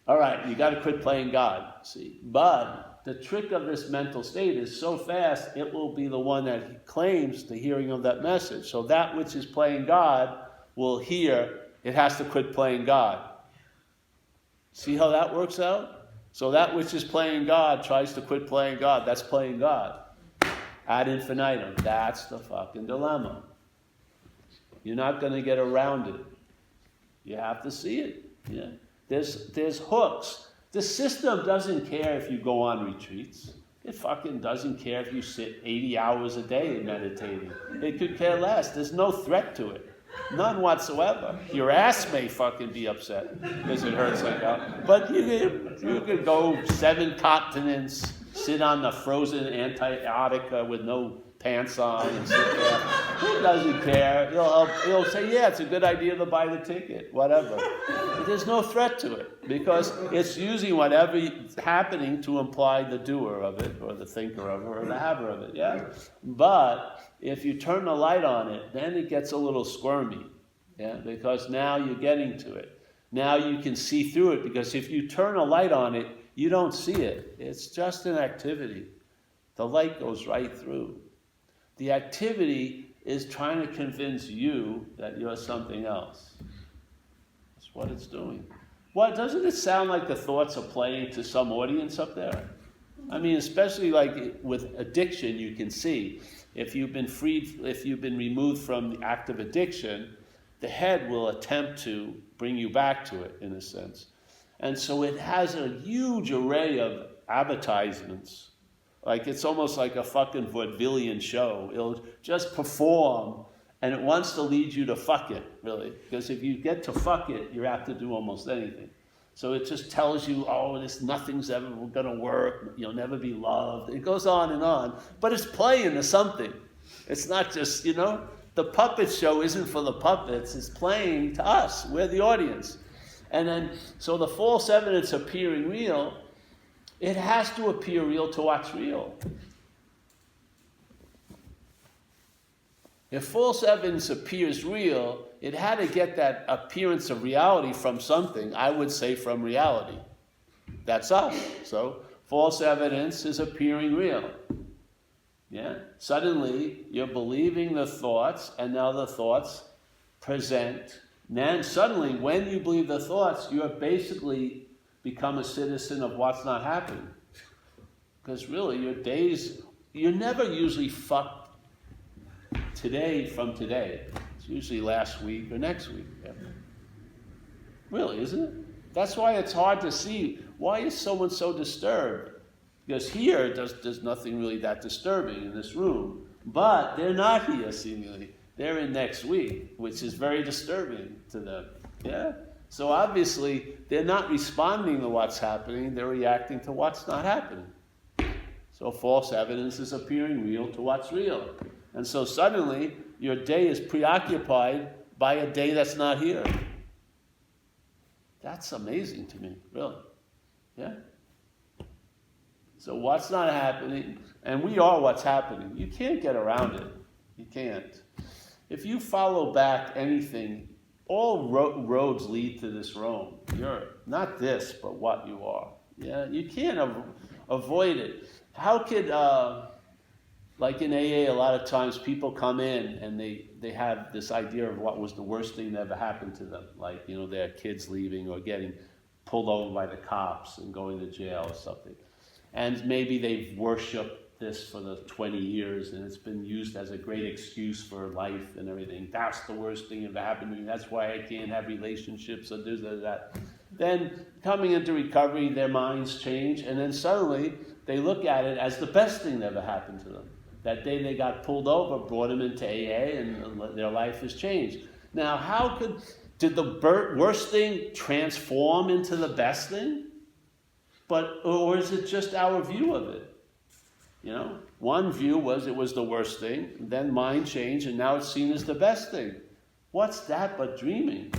all right, you got to quit playing God, see. But the trick of this mental state is so fast, it will be the one that claims the hearing of that message. So that which is playing God will hear, it has to quit playing God. See how that works out? So that which is playing God tries to quit playing God. That's playing God. Ad infinitum. That's the fucking dilemma. You're not going to get around it. You have to see it. Yeah. There's hooks. The system doesn't care if you go on retreats. It fucking doesn't care if you sit 80 hours a day meditating. It could care less. There's no threat to it. None whatsoever. Your ass may fucking be upset because it hurts like that. But you could go 7 continents, sit on the frozen Antarctica with no pants on and sit there. He doesn't care. He'll say, yeah, it's a good idea to buy the ticket, whatever. But there's no threat to it because it's using whatever is happening to imply the doer of it or the thinker of it or the haver of it, yeah? But if you turn the light on it, then it gets a little squirmy, yeah? Because now you're getting to it. Now you can see through it because if you turn a light on it, you don't see it. It's just an activity. The light goes right through. The activity is trying to convince you that you're something else. That's what it's doing. What, doesn't it sound like the thoughts are playing to some audience up there? I mean, especially like with addiction, you can see if you've been removed from the act of addiction, the head will attempt to bring you back to it in a sense. And so it has a huge array of advertisements. Like it's almost like a fucking vaudevillian show. It'll just perform, and it wants to lead you to fuck it, really. Because if you get to fuck it, you have to do almost anything. So it just tells you, oh, nothing's ever going to work. You'll never be loved. It goes on, but it's playing to something. It's not just, the puppet show isn't for the puppets. It's playing to us. We're the audience. And then, so the false evidence appearing real, it has to appear real to what's real. If false evidence appears real, it had to get that appearance of reality from something, I would say from reality. That's us. So false evidence is appearing real. Yeah? Suddenly, you're believing the thoughts, and now the thoughts present. And then suddenly, when you believe the thoughts, you have basically become a citizen of what's not happening. Because really, your days, you're never usually fucked today from today. It's usually last week or next week. Yeah. Really, isn't it? That's why it's hard to see. Why is someone so disturbed? Because here, there's nothing really that disturbing in this room. But they're not here, seemingly. They're in next week, which is very disturbing to them. Yeah? So obviously, they're not responding to what's happening. They're reacting to what's not happening. So false evidence is appearing real to what's real. And so suddenly, your day is preoccupied by a day that's not here. That's amazing to me, really. Yeah? So what's not happening, and we are what's happening. You can't get around it. You can't. If you follow back anything, all roads lead to this Rome. You're not this, but what you are. Yeah, you can't avoid it. How could, like in AA, a lot of times people come in and they have this idea of what was the worst thing that ever happened to them. Like, their kids leaving or getting pulled over by the cops and going to jail or something. And maybe they've worshipped this for the 20 years and it's been used as a great excuse for life and everything. That's the worst thing that ever happened to me. That's why I can't have relationships or this or that. Then coming into recovery, their minds change, and then suddenly they look at it as the best thing that ever happened to them. That day they got pulled over, brought them into AA, and their life has changed. Now, did the worst thing transform into the best thing? Or is it just our view of it? One view was it was the worst thing, then mind changed, and now it's seen as the best thing. What's that but dreaming?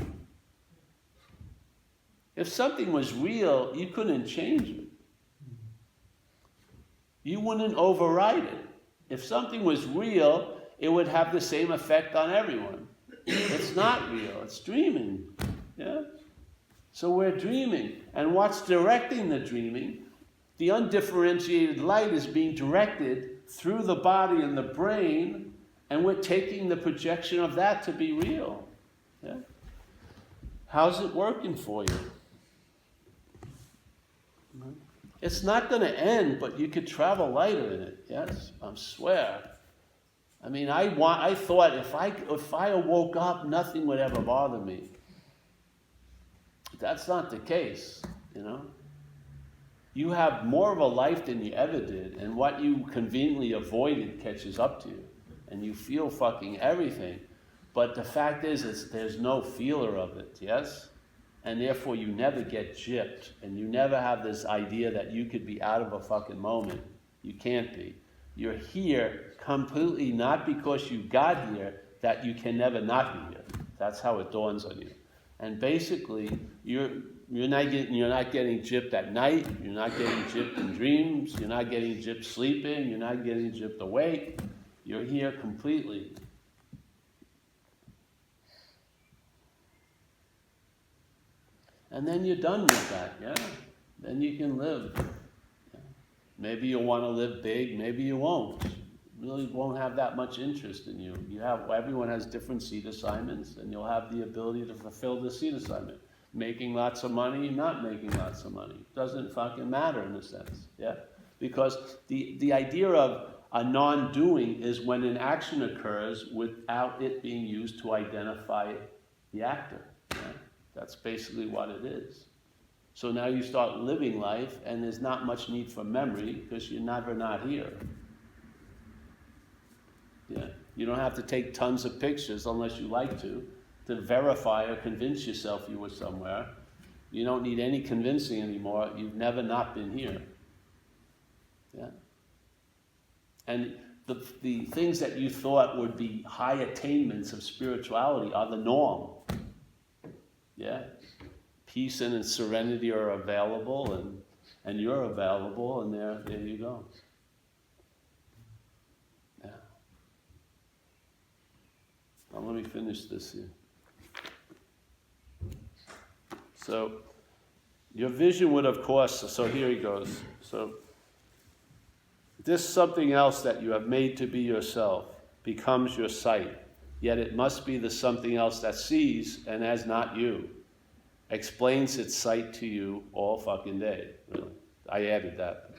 If something was real, you couldn't change it. You wouldn't override it. If something was real, it would have the same effect on everyone. It's not real, it's dreaming. Yeah? So we're dreaming. And what's directing the dreaming? The undifferentiated light is being directed through the body and the brain, and we're taking the projection of that to be real. Yeah? How's it working for you? It's not going to end, but you could travel lighter in it. Yes, I swear. I mean, I thought if I woke up, nothing would ever bother me. That's not the case, You have more of a life than you ever did, and what you conveniently avoided catches up to you, and you feel fucking everything. But the fact is there's no feeler of it, yes? And therefore you never get gypped, and you never have this idea that you could be out of a fucking moment. You can't be. You're here completely not because you got here, that you can never not be here. That's how it dawns on you. And basically, you're not getting gypped at night, you're not getting gypped in dreams, you're not getting gypped sleeping, you're not getting gypped awake. You're here completely. And then you're done with that, yeah? Then you can live. Yeah. Maybe you'll want to live big, maybe you won't. Really won't have that much interest in you. Everyone has different seed assignments, and you'll have the ability to fulfill the seed assignment. Making lots of money, not making lots of money. Doesn't fucking matter in a sense, yeah? Because the idea of a non-doing is when an action occurs without it being used to identify the actor, yeah? That's basically what it is. So now you start living life, and there's not much need for memory because you're never not here. Yeah, you don't have to take tons of pictures unless you like to verify or convince yourself you were somewhere. You don't need any convincing anymore. You've never not been here. Yeah. And the things that you thought would be high attainments of spirituality are the norm. Yeah. Peace and serenity are available, and you're available, and there you go. Yeah. Now let me finish this here. So, your vision would, of course, so here he goes. So, this something else that you have made to be yourself becomes your sight, yet it must be the something else that sees and as not you, explains its sight to you all fucking day, really. I added that.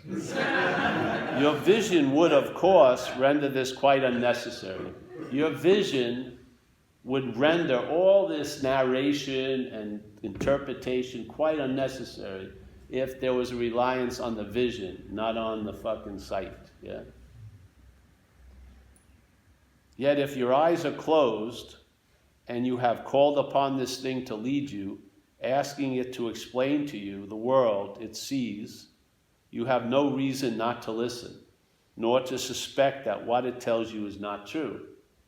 Your vision would, of course, render this quite unnecessary. Your vision would render all this narration and interpretation quite unnecessary if there was a reliance on the vision, not on the fucking sight. Yeah. Yet if your eyes are closed and you have called upon this thing to lead you, asking it to explain to you the world it sees, you have no reason not to listen, nor to suspect that what it tells you is not true,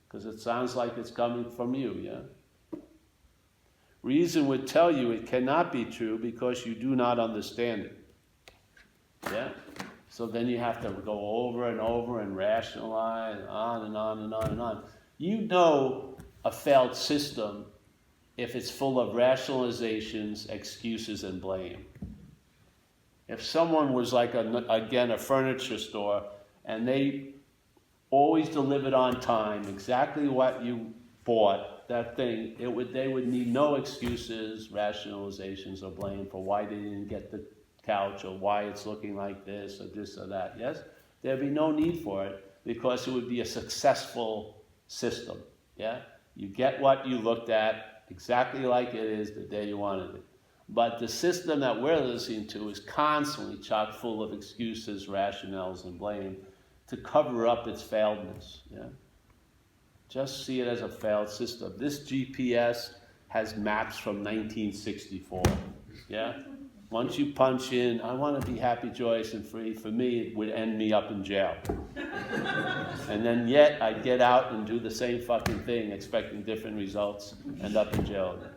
because it sounds like it's coming from you, yeah? Reason would tell you it cannot be true because you do not understand it, yeah? So then you have to go over and over and rationalize, on and on and on and on. You know a failed system if it's full of rationalizations, excuses, and blame. If someone was like, a furniture store, and they always delivered on time, exactly what you bought, that thing, they would need no excuses, rationalizations, or blame for why they didn't get the couch, or why it's looking like this or that, yes? There'd be no need for it, because it would be a successful system, yeah? You get what you looked at, exactly like it is the day you wanted it. But the system that we're listening to is constantly chock full of excuses, rationales, and blame to cover up its failedness. Yeah? Just see it as a failed system. This GPS has maps from 1964. Yeah? Once you punch in, I want to be happy, joyous, and free, for me, it would end me up in jail. And then yet, I'd get out and do the same fucking thing, expecting different results, end up in jail again.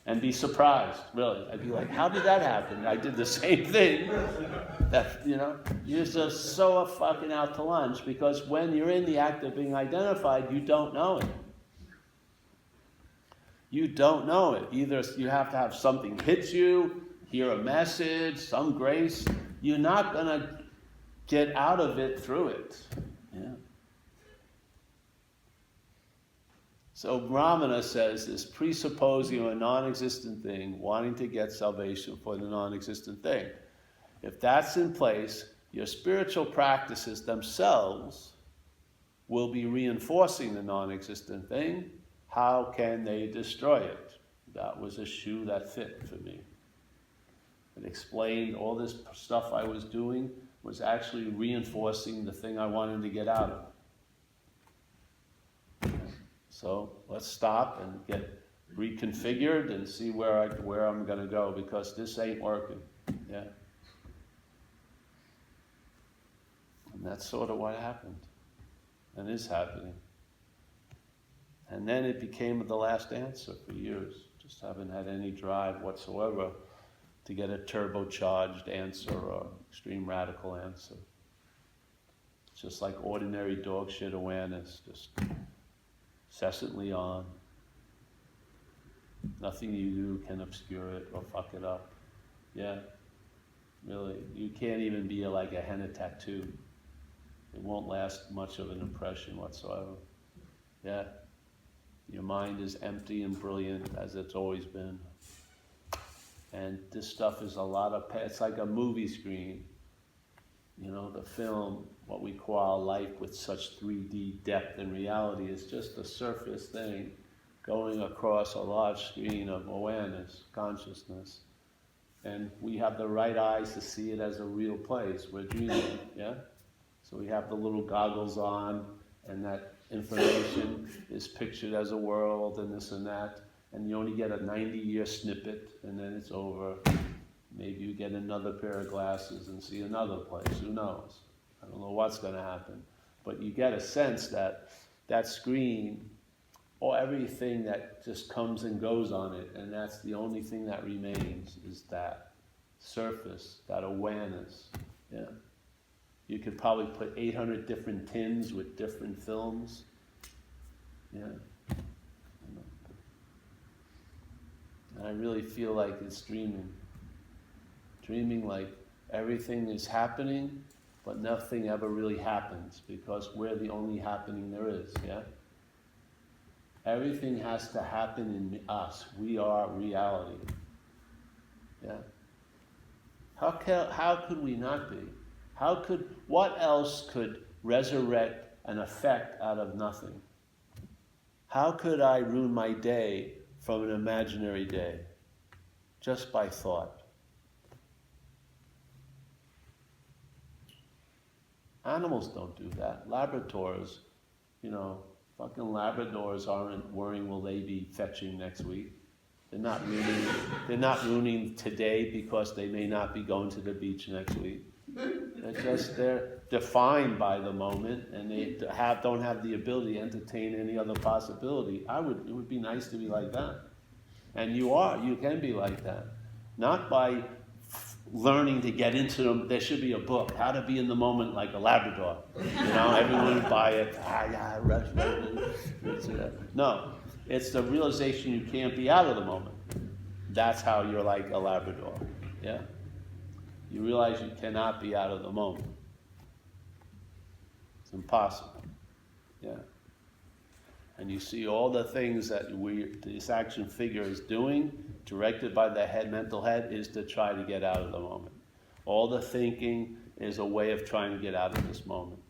And be surprised, really. I'd be like, how did that happen? I did the same thing. That, you're just so fucking out to lunch, because when you're in the act of being identified, you don't know it. You don't know it. Either you have to have something hit you, hear a message, some grace. You're not going to get out of it through it. Yeah. So Brahmana says this, presupposing a non-existent thing, wanting to get salvation for the non-existent thing. If that's in place, your spiritual practices themselves will be reinforcing the non-existent thing. How can they destroy it? That was a shoe that fit for me. It explained all this stuff I was doing was actually reinforcing the thing I wanted to get out of. So let's stop and get reconfigured and see where I'm going to go, because this ain't working. Yeah. And that's sort of what happened, and is happening. And then it became the last answer for years. Just haven't had any drive whatsoever to get a turbocharged answer or extreme radical answer. It's just like ordinary dog shit awareness, just incessantly on. Nothing you do can obscure it or fuck it up. Yeah, really. You can't even be like a henna tattoo. It won't last much of an impression whatsoever. Yeah. Your mind is empty and brilliant as it's always been. And this stuff is it's like a movie screen. The film, what we call life with such 3D depth and reality, is just a surface thing going across a large screen of awareness, consciousness. And we have the right eyes to see it as a real place. We're dreaming, yeah? So we have the little goggles on, and that information is pictured as a world and this and that, and you only get a 90-year snippet, and then it's over. Maybe you get another pair of glasses and see another place. Who knows? I don't know what's going to happen. But you get a sense that that screen, or everything that just comes and goes on it, and that's the only thing that remains, is that surface, that awareness. Yeah. You could probably put 800 different tins with different films. Yeah. And I really feel like it's dreaming. Dreaming like everything is happening, but nothing ever really happens, because we're the only happening there is, yeah? Everything has to happen in us. We are reality. Yeah? How could we not be? What else could resurrect an effect out of nothing? How could I ruin my day from an imaginary day? Just by thought. Animals don't do that. Labradors, fucking Labradors aren't worrying will they be fetching next week. They're not ruining today because they may not be going to the beach next week. They're defined by the moment, and they don't have the ability to entertain any other possibility. It would be nice to be like that. And you can be like that. Not by learning to get into them. There should be a book, How to Be in the Moment Like a Labrador. Everyone would buy it. No, it's the realization you can't be out of the moment. That's how you're like a Labrador. Yeah? You realize you cannot be out of the moment. It's impossible. Yeah. And you see all the things that this action figure is doing, directed by the mental head, is to try to get out of the moment. All the thinking is a way of trying to get out of this moment.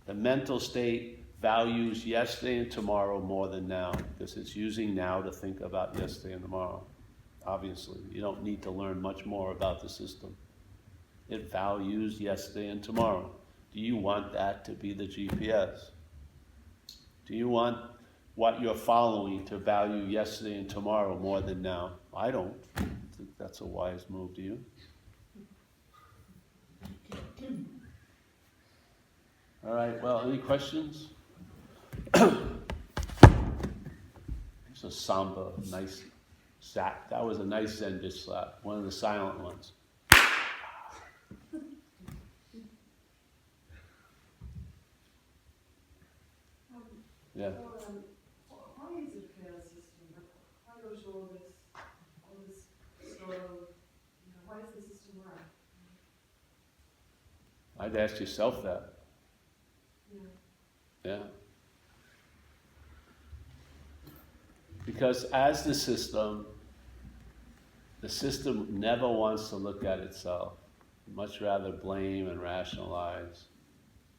The mental state values yesterday and tomorrow more than now, because it's using now to think about yesterday and tomorrow. Obviously, you don't need to learn much more about the system. It values yesterday and tomorrow. Do you want that to be the GPS? Do you want what you're following to value yesterday and tomorrow more than now? I don't think that's a wise move, do you? All right, well, any questions? It's a samba, nice sat. That was a nice Zen bitch slap, one of the silent ones. Yeah. Why is it a chaos system? Why goes all this sort of, why does the system work? I'd ask yourself that. Yeah. Because as the system never wants to look at itself. Much rather blame and rationalize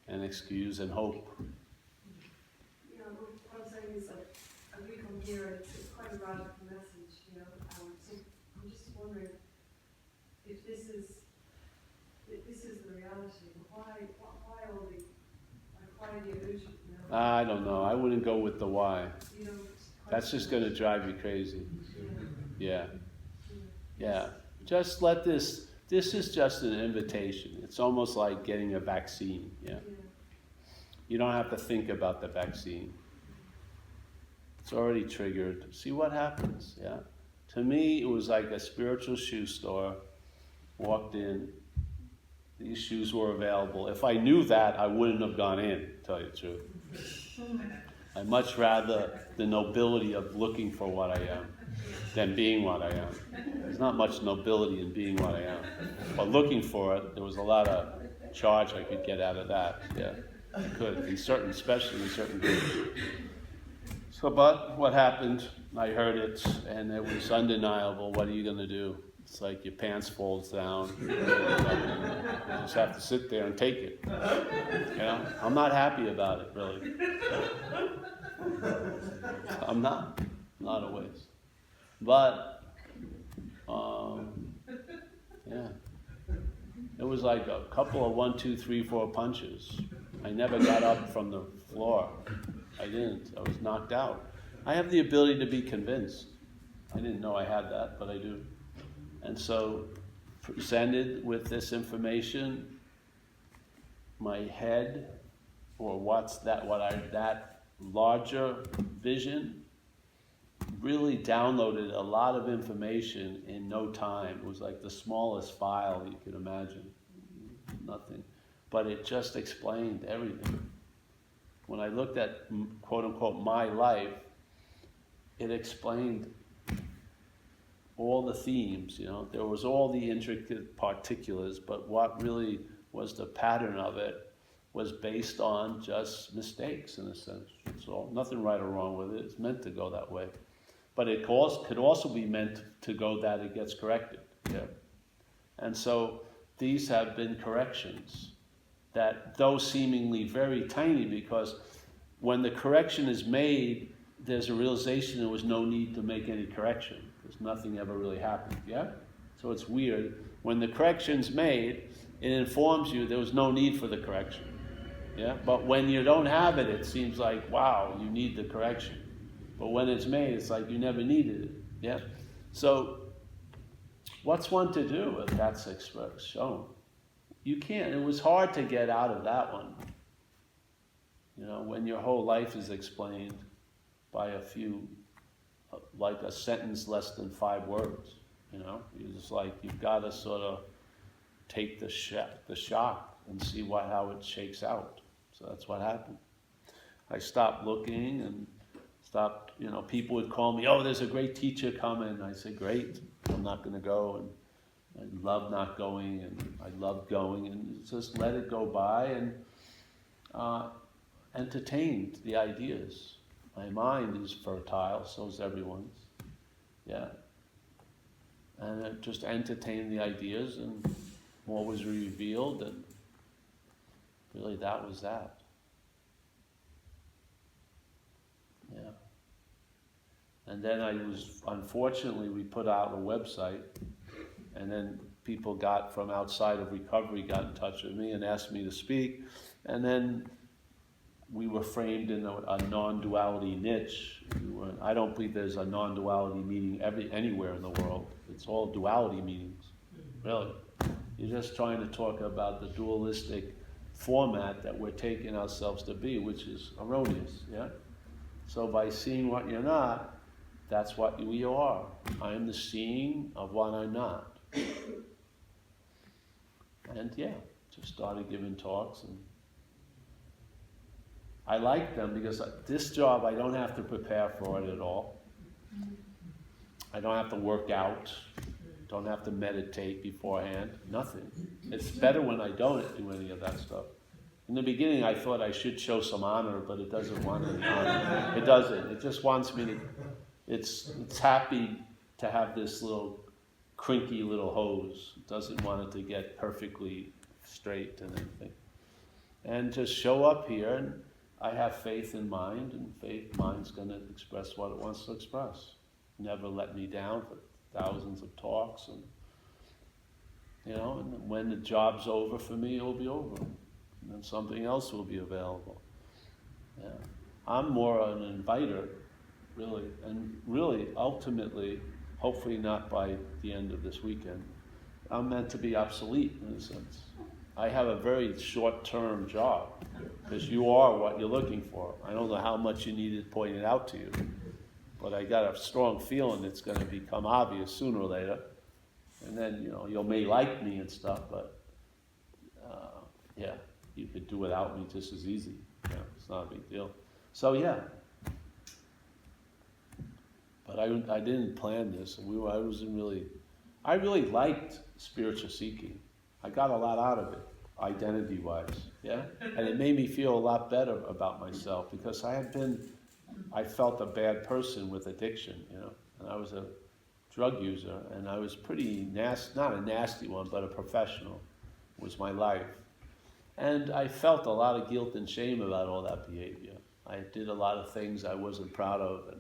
and excuse and hope. What I'm saying is that as we come here, it's quite a radical message, so I'm just wondering if this is the reality. Why all the illusion? I don't know. I wouldn't go with the why. That's just going to drive you crazy. Yeah. Just let this is just an invitation. It's almost like getting a vaccine. Yeah. You don't have to think about the vaccine. It's already triggered. See what happens. Yeah. To me, it was like a spiritual shoe store. Walked in. These shoes were available. If I knew that, I wouldn't have gone in, to tell you the truth. I'd much rather the nobility of looking for what I am than being what I am. There's not much nobility in being what I am. But looking for it, there was a lot of charge I could get out of that. Yeah, I could, especially in certain groups. So, but what happened, I heard it, and it was undeniable. What are you going to do? It's like your pants falls down. You just have to sit there and take it. I'm not happy about it, really. I'm not always. But, it was like a couple of 1, 2, 3, 4 punches. I never got up from the floor. I didn't. I was knocked out. I have the ability to be convinced. I didn't know I had that, but I do. And so, presented with this information, my head, or that larger vision, really downloaded a lot of information in no time. It was like the smallest file you could imagine. Nothing. But it just explained everything. When I looked at, quote unquote, my life, it explained all the themes, there was all the intricate particulars, but what really was the pattern of it was based on just mistakes, in a sense. So nothing right or wrong with it. It's meant to go that way. But it could also be meant to go that it gets corrected. Yeah. And so these have been corrections that, though seemingly very tiny, because when the correction is made, there's a realization there was no need to make any correction, because nothing ever really happened, yeah? So it's weird. When the correction's made, it informs you there was no need for the correction, yeah? But when you don't have it, it seems like, wow, you need the correction. But when it's made, it's like you never needed it, yeah? So what's one to do if that's shown? You can't. It was hard to get out of that one. You know, when your whole life is explained by a few, like a sentence less than 5 words, you know? You're just like, you've got to sort of take the shock and see how it shakes out. So that's what happened. I stopped looking and stopped, you know, people would call me, oh, there's a great teacher coming. I said, great, I'm not going to go. And I love not going, and I love going, and just let it go by, and entertained the ideas. My mind is fertile, so is everyone's. Yeah. And it just entertained the ideas, and more was revealed, and really that was that. Yeah. And then unfortunately, we put out a website, and then people from outside of recovery got in touch with me and asked me to speak. And then we were framed in a non-duality niche. I don't believe there's a non-duality meeting anywhere in the world. It's all duality meetings, really. You're just trying to talk about the dualistic format that we're taking ourselves to be, which is erroneous, yeah? So by seeing what you're not, that's what we are. I am the seeing of what I'm not. And yeah, just started giving talks, and I like them because this job, I don't have to prepare for it at all. I don't have to work out, don't have to meditate beforehand, nothing. It's better when I don't do any of that stuff. In the beginning, I thought I should show some honor, but it doesn't want any honor. It doesn't. It just wants me to, it's happy to have this little crinky little hose. It doesn't want it to get perfectly straight and everything. And just show up here, and I have faith in mind, and mind's going to express what it wants to express. Never let me down for thousands of talks, and you know, and when the job's over for me, it'll be over, and then something else will be available. Yeah, I'm more an inviter, really, and really, ultimately, hopefully not by the end of this weekend, I'm meant to be obsolete in a sense. I have a very short-term job, because you are what you're looking for. I don't know how much you need it pointed out to you, but I got a strong feeling it's going to become obvious sooner or later. And then, you know, you may like me and stuff, but yeah, you could do without me just as easy. Yeah, it's not a big deal. So yeah. But I didn't plan this. I really liked spiritual seeking. I got a lot out of it, identity-wise, yeah? And it made me feel a lot better about myself, because I felt a bad person with addiction, you know? And I was a drug user, and I was pretty nasty, not a nasty one, but a professional was my life. And I felt a lot of guilt and shame about all that behavior. I did a lot of things I wasn't proud of,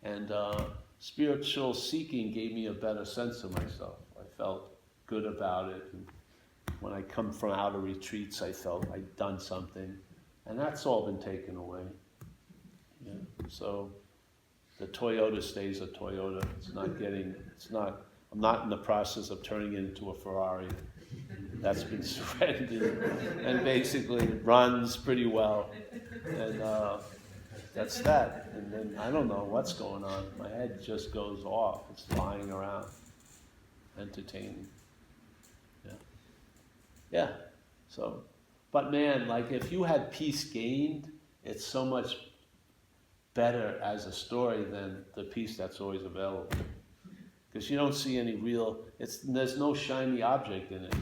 and spiritual seeking gave me a better sense of myself. I felt good about it. And when I come from out of retreats, I felt I'd done something. And that's all been taken away. Yeah. So the Toyota stays a Toyota. I'm not in the process of turning it into a Ferrari. That's been surrendered. And basically it runs pretty well. And that's that. And then I don't know what's going on. My head just goes off. It's flying around, entertaining. Yeah. Yeah. So, but man, like if you had peace gained, it's so much better as a story than the peace that's always available. Because you don't see any there's no shiny object in it.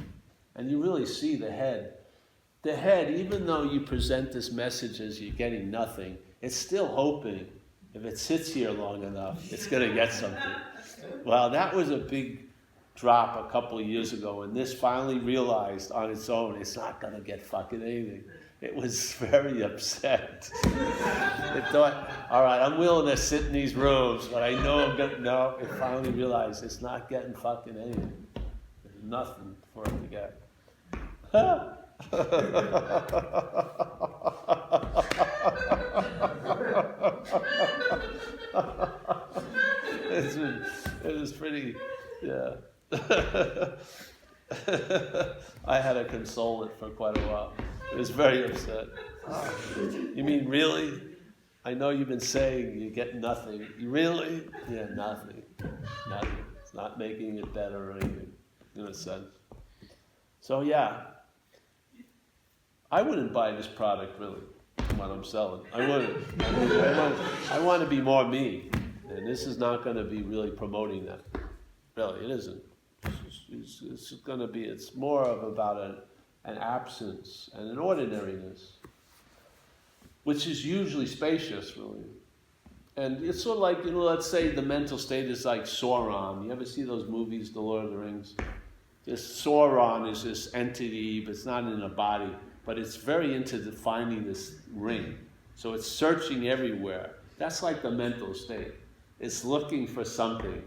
And you really see the head. The head, even though you present this message as you're getting nothing, it's still hoping if it sits here long enough, it's going to get something. Well, that was a big drop a couple of years ago, and this finally realized on its own it's not going to get fucking anything. It was very upset. It thought, all right, I'm willing to sit in these rooms, but I know I'm going to, no, it finally realized it's not getting fucking anything. There's nothing for it to get. It was pretty, yeah. I had to console it for quite a while. It was very upset. You mean really? I know you've been saying you get nothing. Really? Yeah, nothing. Nothing. It's not making it better or anything, in a sense. So yeah, I wouldn't buy this product really, what I'm selling. I wouldn't. I want to be more me. And this is not going to be really promoting that. Really, it isn't. It's going to be, it's more of about an absence and an ordinariness, which is usually spacious, really. And it's sort of like, let's say the mental state is like Sauron. You ever see those movies, The Lord of the Rings? This Sauron is this entity, but it's not in a body, but it's very into finding this ring. So it's searching everywhere. That's like the mental state. It's looking for something.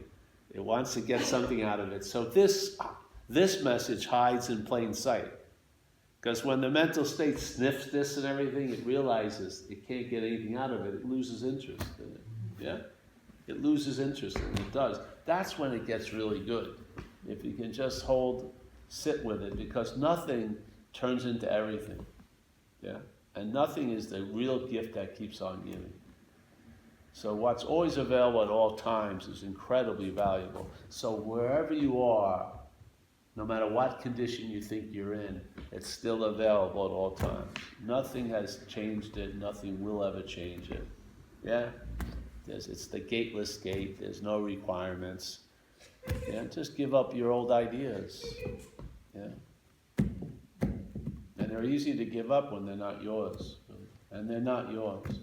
It wants to get something out of it. So this message hides in plain sight. Because when the mental state sniffs this and everything, it realizes it can't get anything out of it. It loses interest in it. Yeah? It loses interest in it. It does. That's when it gets really good. If you can just sit with it, because nothing turns into everything. Yeah? And nothing is the real gift that keeps on giving. So what's always available at all times is incredibly valuable. So wherever you are, no matter what condition you think you're in, it's still available at all times. Nothing has changed it. Nothing will ever change it. Yeah? It's the gateless gate. There's no requirements. Yeah? Just give up your old ideas. Yeah? And they're easy to give up when they're not yours. And they're not yours.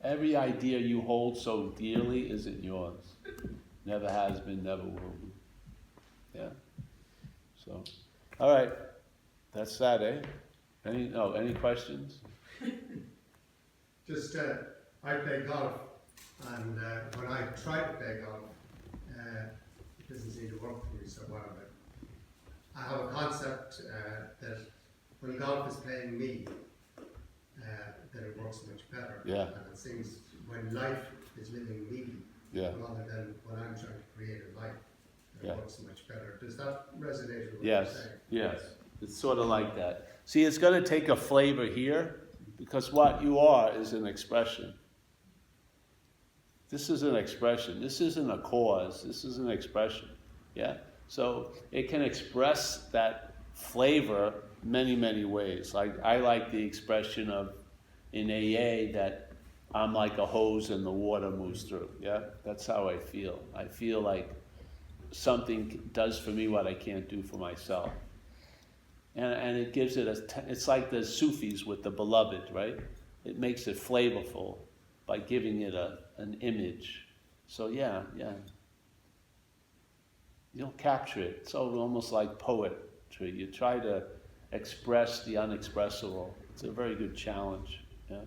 Every idea you hold so dearly isn't yours. Never has been, never will be. Yeah? So, all right. That's that, eh? Any questions? Just, I play golf, and when I try to play golf, it doesn't seem to work for me so well. But I have a concept that when golf is playing me, that it works much better. Yeah. And it seems when life is living me, rather than when I'm trying to create a life, it works much better. Does that resonate with what you're saying? Yes. It's sort of like that. See, it's going to take a flavor here, because what you are is an expression. This is an expression. This isn't a cause. This is an expression. Yeah? So it can express that flavor many, many ways. Like I like the expression of in AA that I'm like a hose and the water moves through. Yeah? That's how I feel. I feel like something does for me what I can't do for myself. And it gives it it's like the Sufis with the beloved, right? It makes it flavorful by giving it an image. So yeah. You'll capture it. It's almost like poetry. You try to express the unexpressible. It's a very good challenge. Yeah.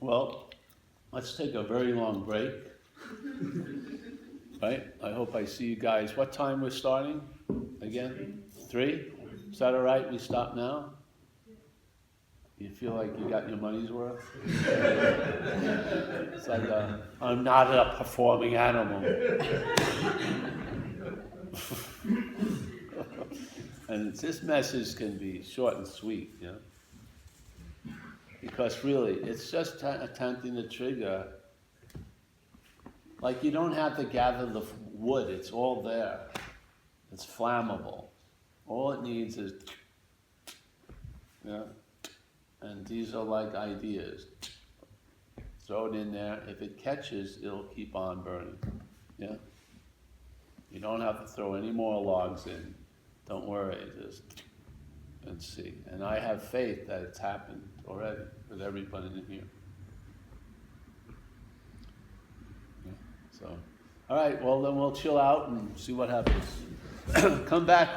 Well, let's take a very long break. Right? I hope I see you guys. What time we're starting again? 3? Is that all right? We stop now? You feel like you got your money's worth? It's like I'm not a performing animal. And this message can be short and sweet, you know? Because really, it's just attempting to trigger. Like you don't have to gather the wood, it's all there. It's flammable. All it needs is, and these are like ideas. Throw it in there. If it catches, it'll keep on burning. Yeah? You don't have to throw any more logs in. Don't worry, just, and and see. And I have faith that it's happened already with everybody in here. Yeah, so, all right, well then we'll chill out and see what happens. Come back.